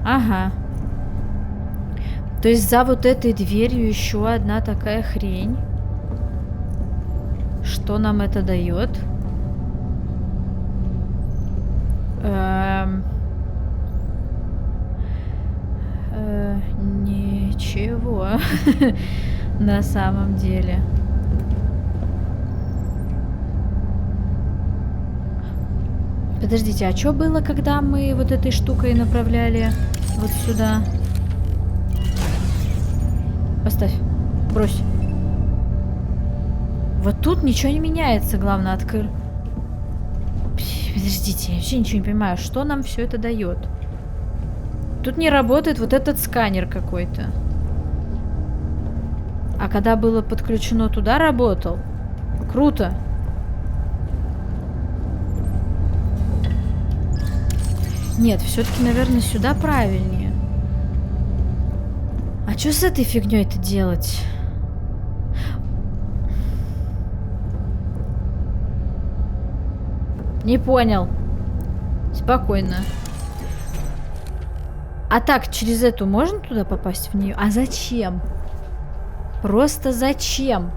Ага. То есть за вот этой дверью еще одна такая хрень. Что нам это дает? Ничего. На самом деле. Подождите, а что было, когда мы вот этой штукой направляли вот сюда? Поставь. Брось. Вот тут ничего не меняется, главное, открыть. Подождите, я вообще ничего не понимаю, что нам все это дает. Тут не работает вот этот сканер какой-то. А когда было подключено туда, работал. Круто. Нет, все-таки, наверное, сюда правильнее. А что с этой фигней-то делать? Не понял. Спокойно. А так, через эту можно туда попасть в нее? А зачем? Просто зачем?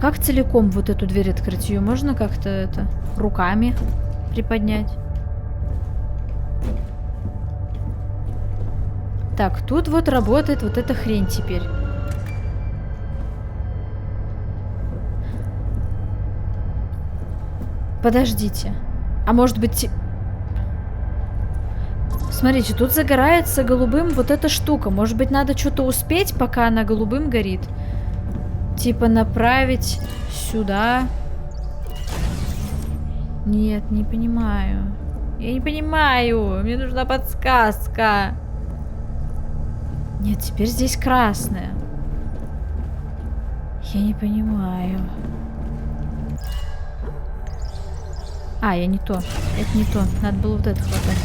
как целиком вот эту дверь открыть? Ее можно как-то это руками приподнять? Так, тут вот работает вот эта хрень теперь. Подождите. А может быть... Смотрите, тут загорается голубым вот эта штука. Может быть, надо что-то успеть, пока она голубым горит? Типа направить сюда. Нет, не понимаю. Я не понимаю. Мне нужна подсказка. Нет, теперь здесь красная. Я не понимаю. А, я не то. Это не то. Надо было вот это хватать.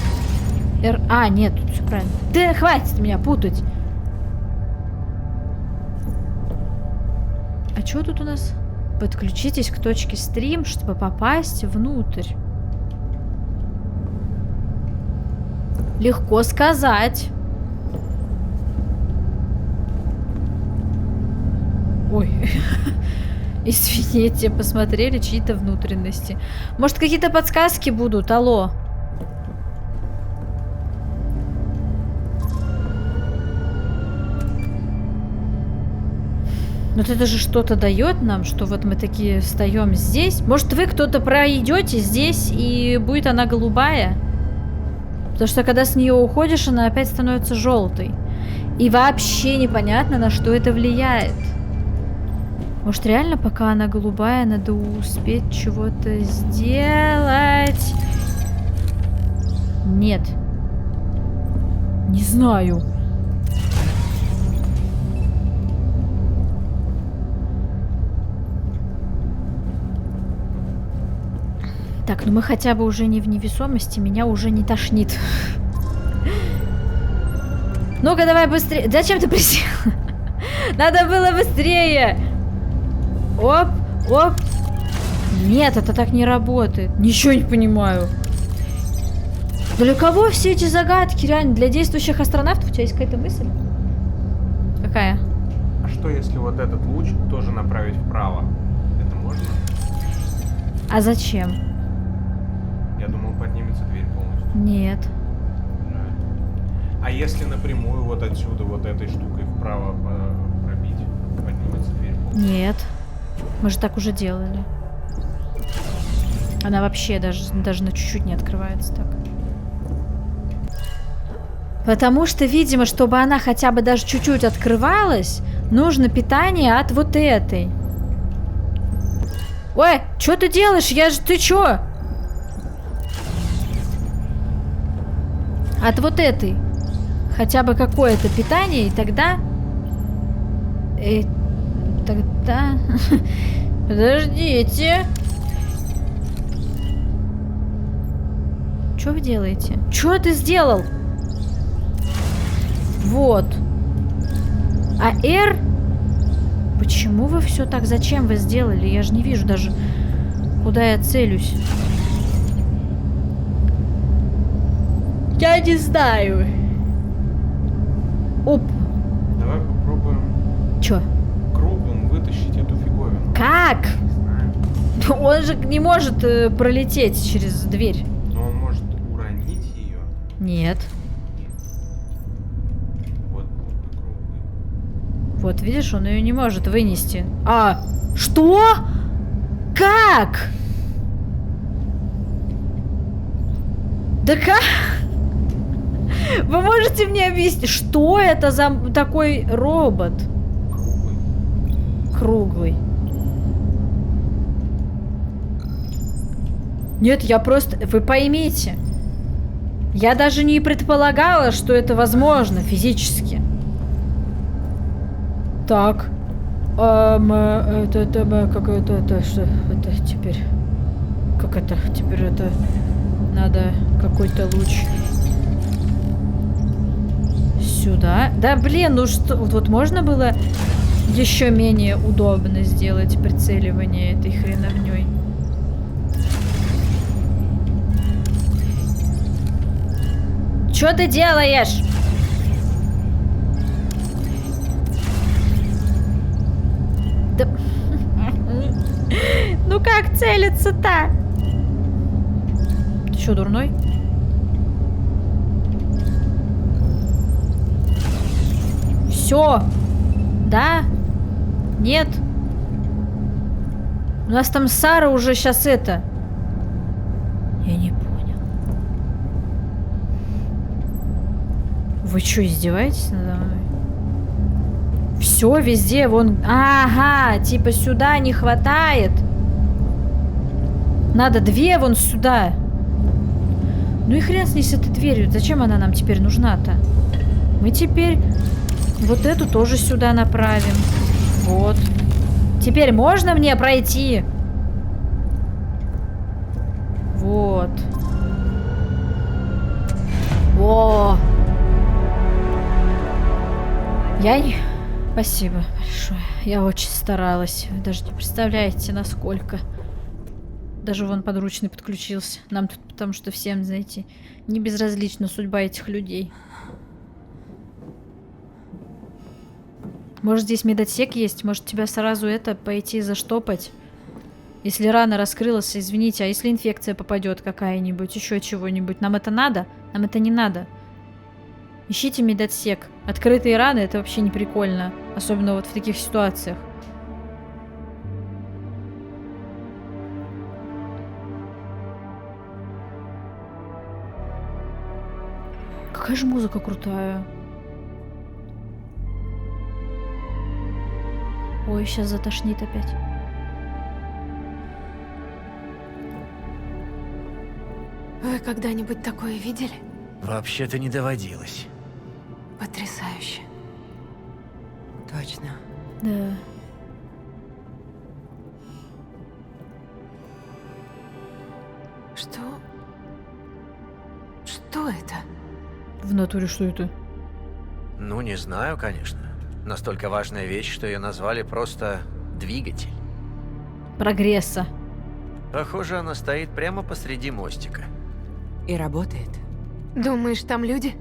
А, нет, тут все правильно. Да хватит меня путать. А что тут у нас? Подключитесь к точке стрим, чтобы попасть внутрь. Легко сказать. Ой. Извините, посмотрели чьи-то внутренности. Может, какие-то подсказки будут? Алло. Но это же что-то дает нам, что вот мы такие встаем здесь. Может, вы кто-то пройдете здесь, и будет она голубая? Потому что когда с нее уходишь, она опять становится желтой. И вообще непонятно, на что это влияет. Может, реально, пока она голубая, надо успеть чего-то сделать? Нет. Не знаю. Так, ну мы хотя бы уже не в невесомости, меня уже не тошнит. Ну-ка, давай быстрее. Зачем ты присел? Надо было быстрее. Оп, оп. Нет, это так не работает. Ничего не понимаю. Для кого все эти загадки? Реально, для действующих астронавтов? У тебя есть какая-то мысль? Какая? А что, если вот этот луч тоже направить вправо? Это можно? А зачем? Я думал, поднимется дверь полностью. Нет. А если напрямую вот отсюда вот этой штукой вправо пробить, поднимется дверь полностью? Нет. Мы же так уже делали. Она вообще даже на чуть-чуть не открывается так. Потому что, видимо, чтобы она хотя бы даже чуть-чуть открывалась, нужно питание от вот этой. Ой, что ты делаешь? Ты чё? От вот этой. Хотя бы какое-то питание, и тогда... Тогда... Подождите. Что вы делаете? Что ты сделал? Вот. А R... Почему вы все так? Зачем вы сделали? Я же не вижу даже, куда я целюсь. Я не знаю. Оп. Давай попробуем... Чё? Кругом вытащить эту фиговину. Как? Он же не может пролететь через дверь. Но он может уронить ее. Нет. Вот круглый. Вот, видишь, он ее не может вынести. А, что? Как? Да как? Вы можете мне объяснить, что это за такой робот? Круглый. Нет, я просто... Вы поймите. Я даже не предполагала, что это возможно физически. Так. Как это, что это теперь? Как это? Теперь это... Надо какой-то луч... Сюда. Да, блин, ну что... Вот можно было еще менее удобно сделать прицеливание этой хреновней. Что ты делаешь? Да... Ну как целиться-то? Ты что, дурной? Все. Да? Нет? У нас там Сара уже сейчас это... Я не понял. Вы что, издеваетесь надо мной? Все везде, вон... Ага, типа сюда не хватает. Надо 2 вон сюда. Ну и хрен с ней с этой дверью. Зачем она нам теперь нужна-то? Мы теперь вот эту тоже сюда направим. Вот. Теперь можно мне пройти? Вот. О! Я не... Спасибо большое. Я очень старалась. Вы даже не представляете, насколько. Даже вон подручный подключился. Нам тут, потому что всем, знаете, не безразлична судьба этих людей. Может, здесь медотсек есть? Может, тебя сразу это пойти заштопать? Если рана раскрылась, извините, а если инфекция попадет какая-нибудь, еще чего-нибудь? Нам это надо? Нам это не надо. Ищите медотсек. Открытые раны — это вообще не прикольно. Особенно вот в таких ситуациях. Какая же музыка крутая. Ой, сейчас затошнит опять. Вы когда-нибудь такое видели? Вообще-то не доводилось. Потрясающе. Точно. Да. Что? Что это? В натуре что это? Ну, не знаю, конечно. Настолько важная вещь, что ее назвали просто двигатель. Прогресса. Похоже, она стоит прямо посреди мостика. И работает. Думаешь, там люди?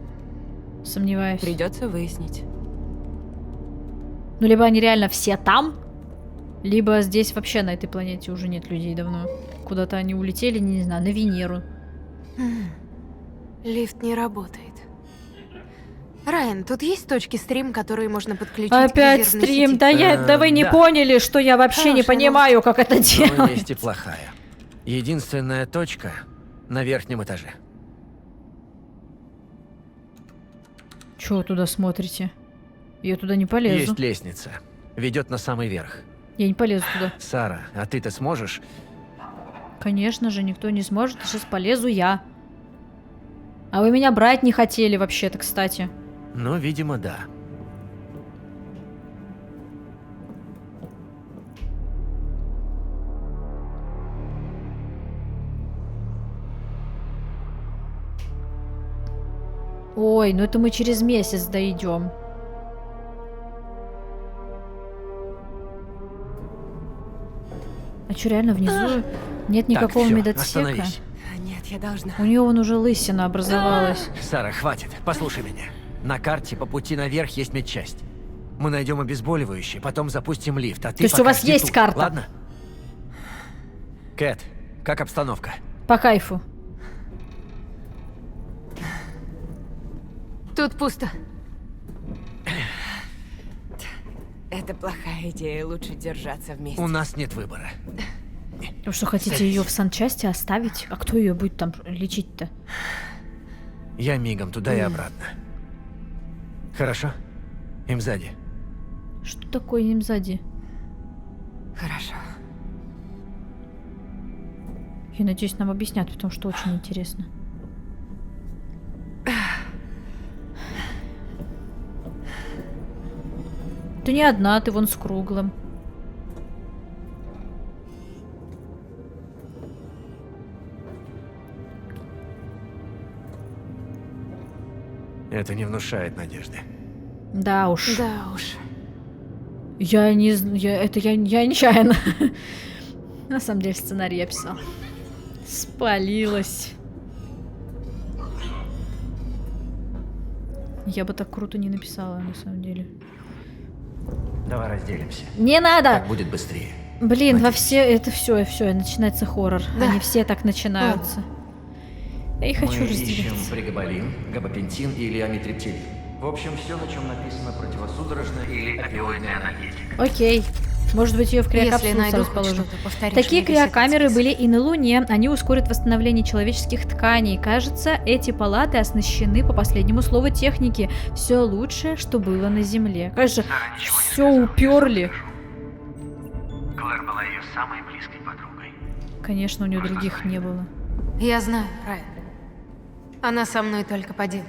Сомневаюсь. Придется выяснить. Ну, либо они реально все там, либо здесь вообще на этой планете уже нет людей давно. Куда-то они улетели, не знаю, на Венеру. Лифт не работает. Райан, тут есть точки стрим, которые можно подключить Опять к резервной стрим, сети? да вы не да. поняли, что я вообще не Хорошая понимаю, как это Но есть делать. и плохая. Единственная точка на верхнем этаже. Чего вы туда смотрите? Я туда не полезу. Есть лестница. Ведет на самый верх. Я не полезу туда. Сара, а ты-то сможешь? Конечно же, никто не сможет, сейчас полезу я. А вы меня брать не хотели вообще-то, кстати. Ну, видимо, да. Ой, ну это мы через месяц дойдем. А что, реально внизу нет никакого всё, медотсека? остановись. Нет, я должна. У нее вон уже лысина образовалась. Сара, хватит. Послушай меня. На карте по пути наверх есть медчасть. Мы найдем обезболивающее, потом запустим лифт, а ты То есть у пока вас жди есть тут, карта? Ладно? Кэт, как обстановка? По кайфу. Тут пусто. Это плохая идея, лучше держаться вместе. У нас нет выбора. Вы что, хотите ее в санчасти оставить? А кто ее будет там лечить-то? Я мигом туда и обратно. Хорошо? Им сзади. Что такое им сзади? Хорошо. Я надеюсь, нам объяснят, потому что очень интересно. Ты не одна, ты вон с круглым. Это не внушает надежды. Да уж. Да уж. Я нечаянно. На самом деле сценарий я писал. Спалилась. Я бы так круто не написала, на самом деле. Давай разделимся. Не надо! Так будет быстрее. Блин, во все это все, начинается хоррор. Да. Они все так начинаются. Я и хочу Мы ищем разделиться. пригабалин, габапентин или амитриптилин. В общем, все, на чем написано противосудорожная или опиоидная анальгетика. Окей. Может быть, ее в Если криокапсулу найду сразу хоть положим. что-то, повторишь Такие мне весь этот криокамеры список? были и на Луне. Они ускорят восстановление человеческих тканей. Кажется, эти палаты оснащены по последнему слову техники. Все лучшее, что было на Земле. Кажется, все уперли. Клэр была ее самой близкой подругой. Конечно, у нее других не было. Я знаю, Райан. Она со мной только по делу.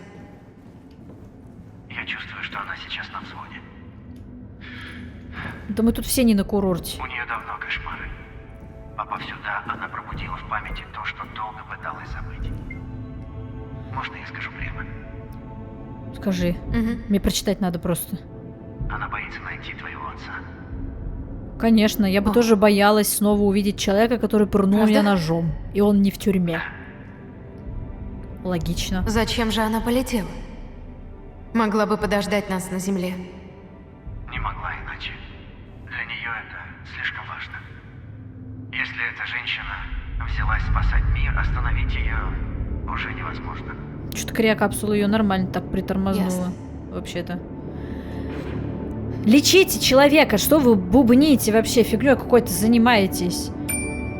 Я чувствую, что она сейчас на взводе. Да мы тут все не на курорте. У нее давно кошмары. Попав сюда, она пробудила в памяти то, что долго пыталась забыть. Можно я скажу прямо? Скажи. Мгм. Мне прочитать надо просто. Она боится найти твоего отца. Конечно, я бы О. тоже боялась снова увидеть человека, который пырнул Правда? меня ножом. И он не в тюрьме. Логично. Зачем же она полетела? Могла бы подождать нас на земле. Не могла иначе. Для нее это слишком важно. Если эта женщина взялась спасать мир, остановить ее уже невозможно. Что-то криокапсула ее нормально так притормознула. Ясно. Вообще-то. Лечите человека! Что вы бубните вообще? Фигней какой-то занимаетесь.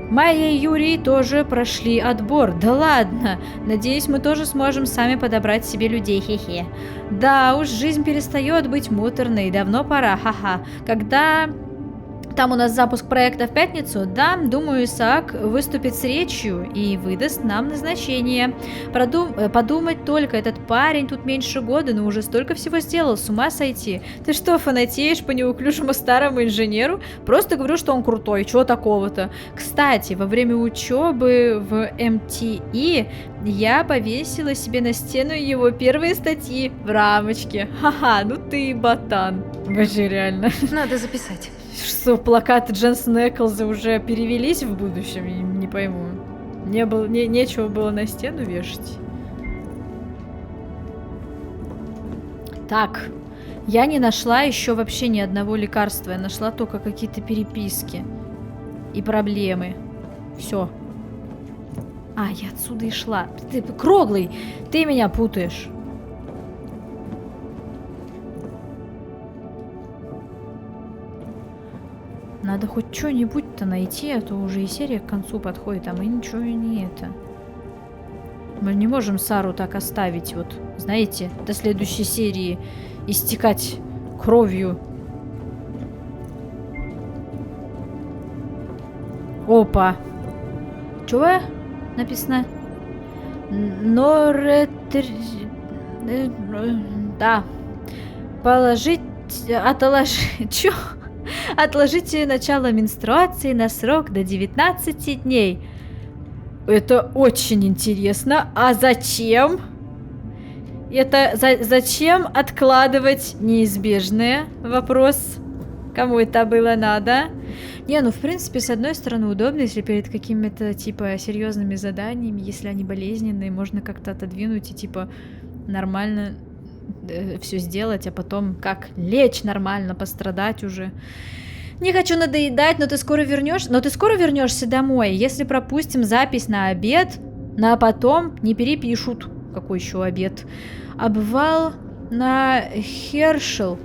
Майя и Юрий тоже прошли отбор. Да ладно. Надеюсь, мы тоже сможем сами подобрать себе людей. Хе-хе. Да уж, жизнь перестает быть муторной. Давно пора. Ха-ха. Когда... Там у нас запуск проекта в пятницу. Да, думаю, Исаак выступит с речью и выдаст нам назначение. Подумать только, этот парень тут меньше года, но уже столько всего сделал, с ума сойти. Ты что, фанатеешь по неуклюжему старому инженеру? Просто говорю, что он крутой, чего такого-то. Кстати, во время учебы в МТИ я повесила себе на стену его первые статьи в рамочке. Ха-ха, ну ты ботан. Вообще реально. Надо записать. Что, плакаты Дженсона Эклза уже перевелись в будущем? Я не пойму. Нечего было на стену вешать. Так, я не нашла еще вообще ни одного лекарства. Я нашла только какие-то переписки. И проблемы. Все. А, я отсюда и шла. Ты, круглый, ты меня путаешь. Надо хоть что-нибудь-то найти, а то уже и серия к концу подходит, а мы ничего не это. Мы не можем Сару так оставить, вот, знаете, до следующей серии истекать кровью. Опа. Чего написано? Да. Положить... Отложить... Чё? Отложите начало менструации на срок до 19 дней. Это очень интересно. А зачем? Это зачем откладывать неизбежное? Вопрос. Кому это было надо? Не, ну в принципе, с одной стороны, удобно, если перед какими-то типа серьезными заданиями, если они болезненные, можно как-то отодвинуть и типа нормально все сделать, а потом как лечь нормально, пострадать уже. Не хочу надоедать, но ты скоро вернешься домой. Если пропустим запись на обед, на потом не перепишут. Какой еще обед? Обвал на Хершел.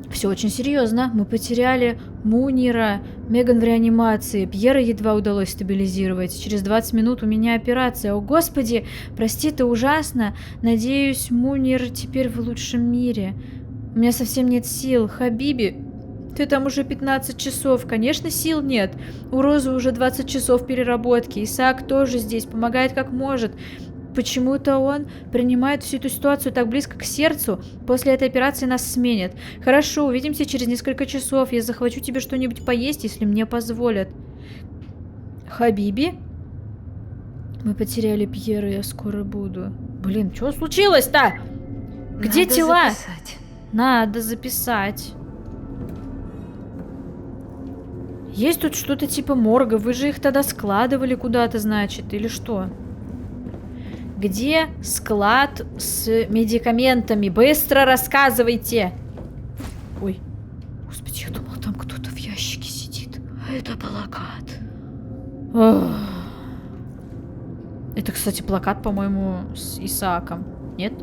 Все очень серьезно. Мы потеряли Мунира, Меган в реанимации, Пьера едва удалось стабилизировать. Через 20 минут у меня операция. О, господи, прости, это ужасно. Надеюсь, Мунир теперь в лучшем мире. У меня совсем нет сил. Хабиби, ты там уже 15 часов. Конечно, сил нет. У Розы уже 20 часов переработки. Исаак тоже здесь, помогает как может. Почему-то он принимает всю эту ситуацию так близко к сердцу. После этой операции нас сменят. Хорошо, увидимся через несколько часов. Я захвачу тебе что-нибудь поесть, если мне позволят. Хабиби? Мы потеряли Пьера, я скоро буду. Блин, что случилось-то? Где Надо тела? записать. Надо записать. Есть тут что-то типа морга. Вы же их тогда складывали куда-то, значит, или что? Где склад с медикаментами? Быстро рассказывайте! Ой, господи, я думала, там кто-то в ящике сидит. Это плакат. Ох. Это, кстати, плакат, по-моему, с Исааком. Нет?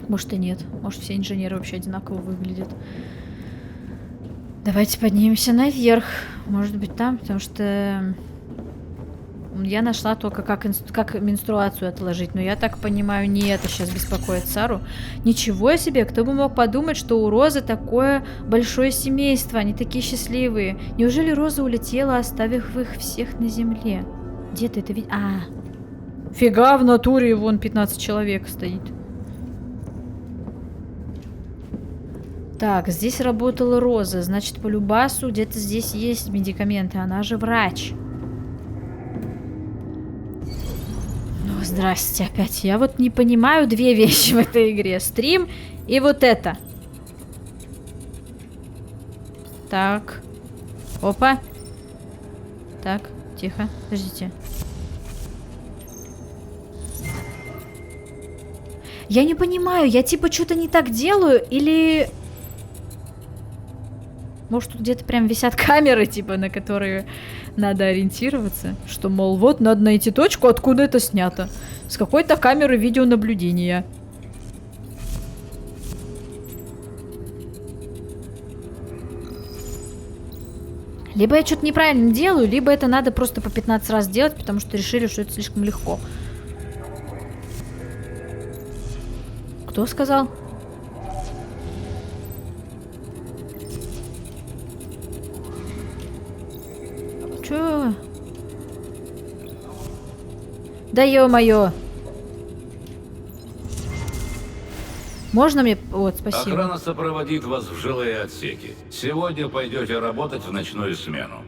Может и нет. Может, все инженеры вообще одинаково выглядят. Давайте поднимемся наверх. Может быть, там, потому что я нашла только, как менструацию отложить. Но я так понимаю, не это сейчас беспокоит Сару. Ничего себе, кто бы мог подумать, что у Розы такое большое семейство. Они такие счастливые. Неужели Роза улетела, оставив их всех на земле? Где ты это видишь? Фига, в натуре вон 15 человек стоит. Так, здесь работала Роза. Значит, по любасу где-то здесь есть медикаменты. Она же врач. Ну, здрасте опять. Я вот не понимаю две вещи в этой игре. Стрим и вот это. Так. Опа. Так, тихо. Подождите. Я не понимаю, я типа что-то не так делаю или... Может, тут где-то прям висят камеры, типа, на которые надо ориентироваться? Что, мол, вот, надо найти точку, откуда это снято. С какой-то камеры видеонаблюдения. Либо я что-то неправильно делаю, либо это надо просто по 15 раз делать, потому что решили, что это слишком легко. Кто сказал? Чё? Да ё-моё. Можно мне... Вот, спасибо. Охрана сопроводит вас в жилые отсеки. Сегодня пойдете работать в ночную смену.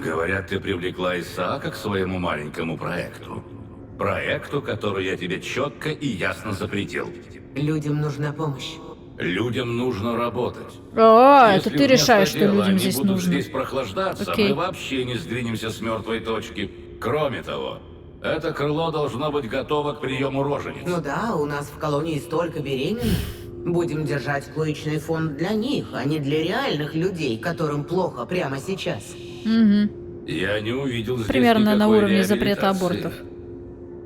Говорят, ты привлекла Исаака к своему маленькому проекту. Проекту, который я тебе четко и ясно запретил. Людям нужна помощь. Людям нужно работать. Это ты Если решаешь, что вместо дела людям они здесь будут нужно. здесь прохлаждаться, Окей. мы вообще не сдвинемся с мертвой точки. Кроме того, это крыло должно быть готово к приему рожениц. Ну да, у нас в колонии столько беременных. Будем держать клоичный фонд для них, а не для реальных людей, которым плохо прямо сейчас. Угу. Я не увидел здесь Примерно на никакой уровне запрета реабилитации. абортов.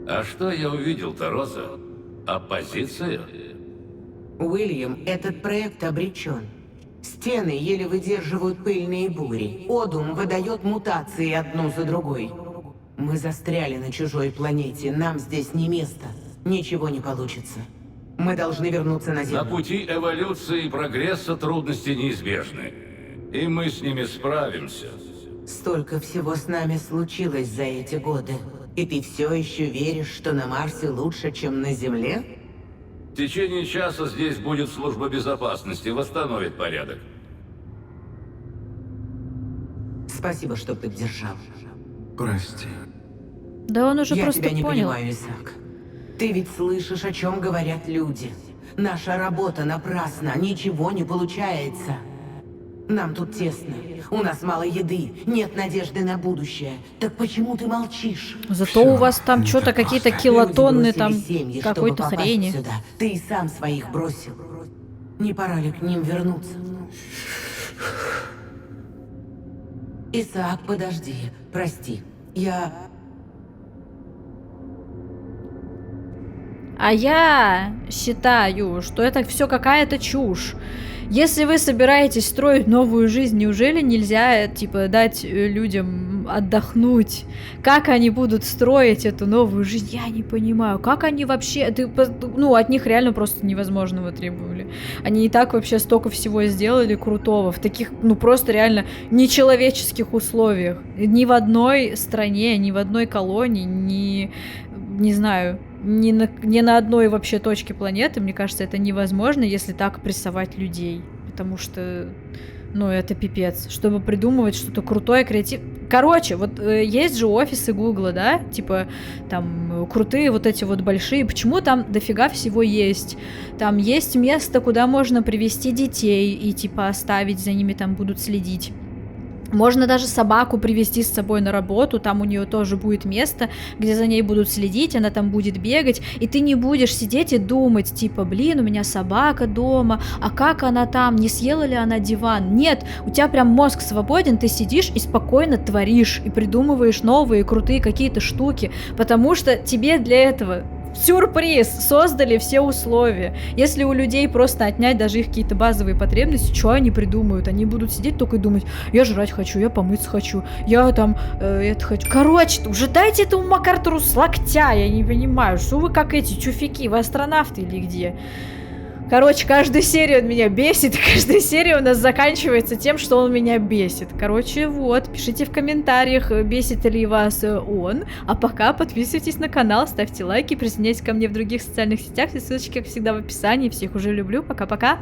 А что я увидел-то, Роза? Оппозицию? Уильям, этот проект обречен. Стены еле выдерживают пыльные бури. Одум выдает мутации одну за другой. Мы застряли на чужой планете, нам здесь не место. Ничего не получится. Мы должны вернуться на Землю. На пути эволюции и прогресса трудности неизбежны. И мы с ними справимся. Столько всего с нами случилось за эти годы. И ты все еще веришь, что на Марсе лучше, чем на Земле? В течение часа здесь будет служба безопасности, восстановит порядок. Спасибо, что поддержал. Прости. Да он уже Я просто тебя не понял. понимаю, Исаак. Ты ведь слышишь, о чем говорят люди. Наша работа напрасна, ничего не получается. Нам тут тесно, у нас мало еды, нет надежды на будущее. Так почему ты молчишь? Зато у вас там что-то какие-то килотонны, Люди там бросили семьи, какой-то чтобы попасть хрени. сюда. Ты и сам своих бросил. Не пора ли к ним вернуться? Исаак, подожди, прости. А я считаю, что это все какая-то чушь. Если вы собираетесь строить новую жизнь, неужели нельзя, типа, дать людям отдохнуть? Как они будут строить эту новую жизнь? Я не понимаю. Как они вообще... от них реально просто невозможного требовали. Они и так вообще столько всего сделали крутого. В таких, просто реально нечеловеческих условиях. Ни в одной стране, ни в одной колонии, не знаю... Ни на одной вообще точке планеты, мне кажется, это невозможно, если так прессовать людей. Потому что, это пипец. Чтобы придумывать что-то крутое, креативное. Короче, вот есть же офисы Гугла, да? Типа, там, крутые вот эти вот большие. Почему там дофига всего есть? Там есть место, куда можно привести детей и, типа, оставить, за ними там будут следить. Можно даже собаку привести с собой на работу, там у нее тоже будет место, где за ней будут следить, она там будет бегать, и ты не будешь сидеть и думать, типа, блин, у меня собака дома, а как она там, не съела ли она диван? Нет, у тебя прям мозг свободен, ты сидишь и спокойно творишь, и придумываешь новые крутые какие-то штуки, потому что тебе для этого... Сюрприз! Создали все условия. Если у людей просто отнять даже их какие-то базовые потребности, что они придумают? Они будут сидеть только и думать, я жрать хочу, я помыться хочу, я там это хочу. Короче, уже дайте этому МакАртуру с локтя, я не понимаю, что вы как эти чуфики, вы астронавты или где? Короче, каждую серию он меня бесит, и каждая серия у нас заканчивается тем, что он меня бесит. Короче, вот, пишите в комментариях, бесит ли вас он. А пока подписывайтесь на канал, ставьте лайки, присоединяйтесь ко мне в других социальных сетях. Все ссылочки, как всегда, в описании. Всех уже люблю. Пока-пока.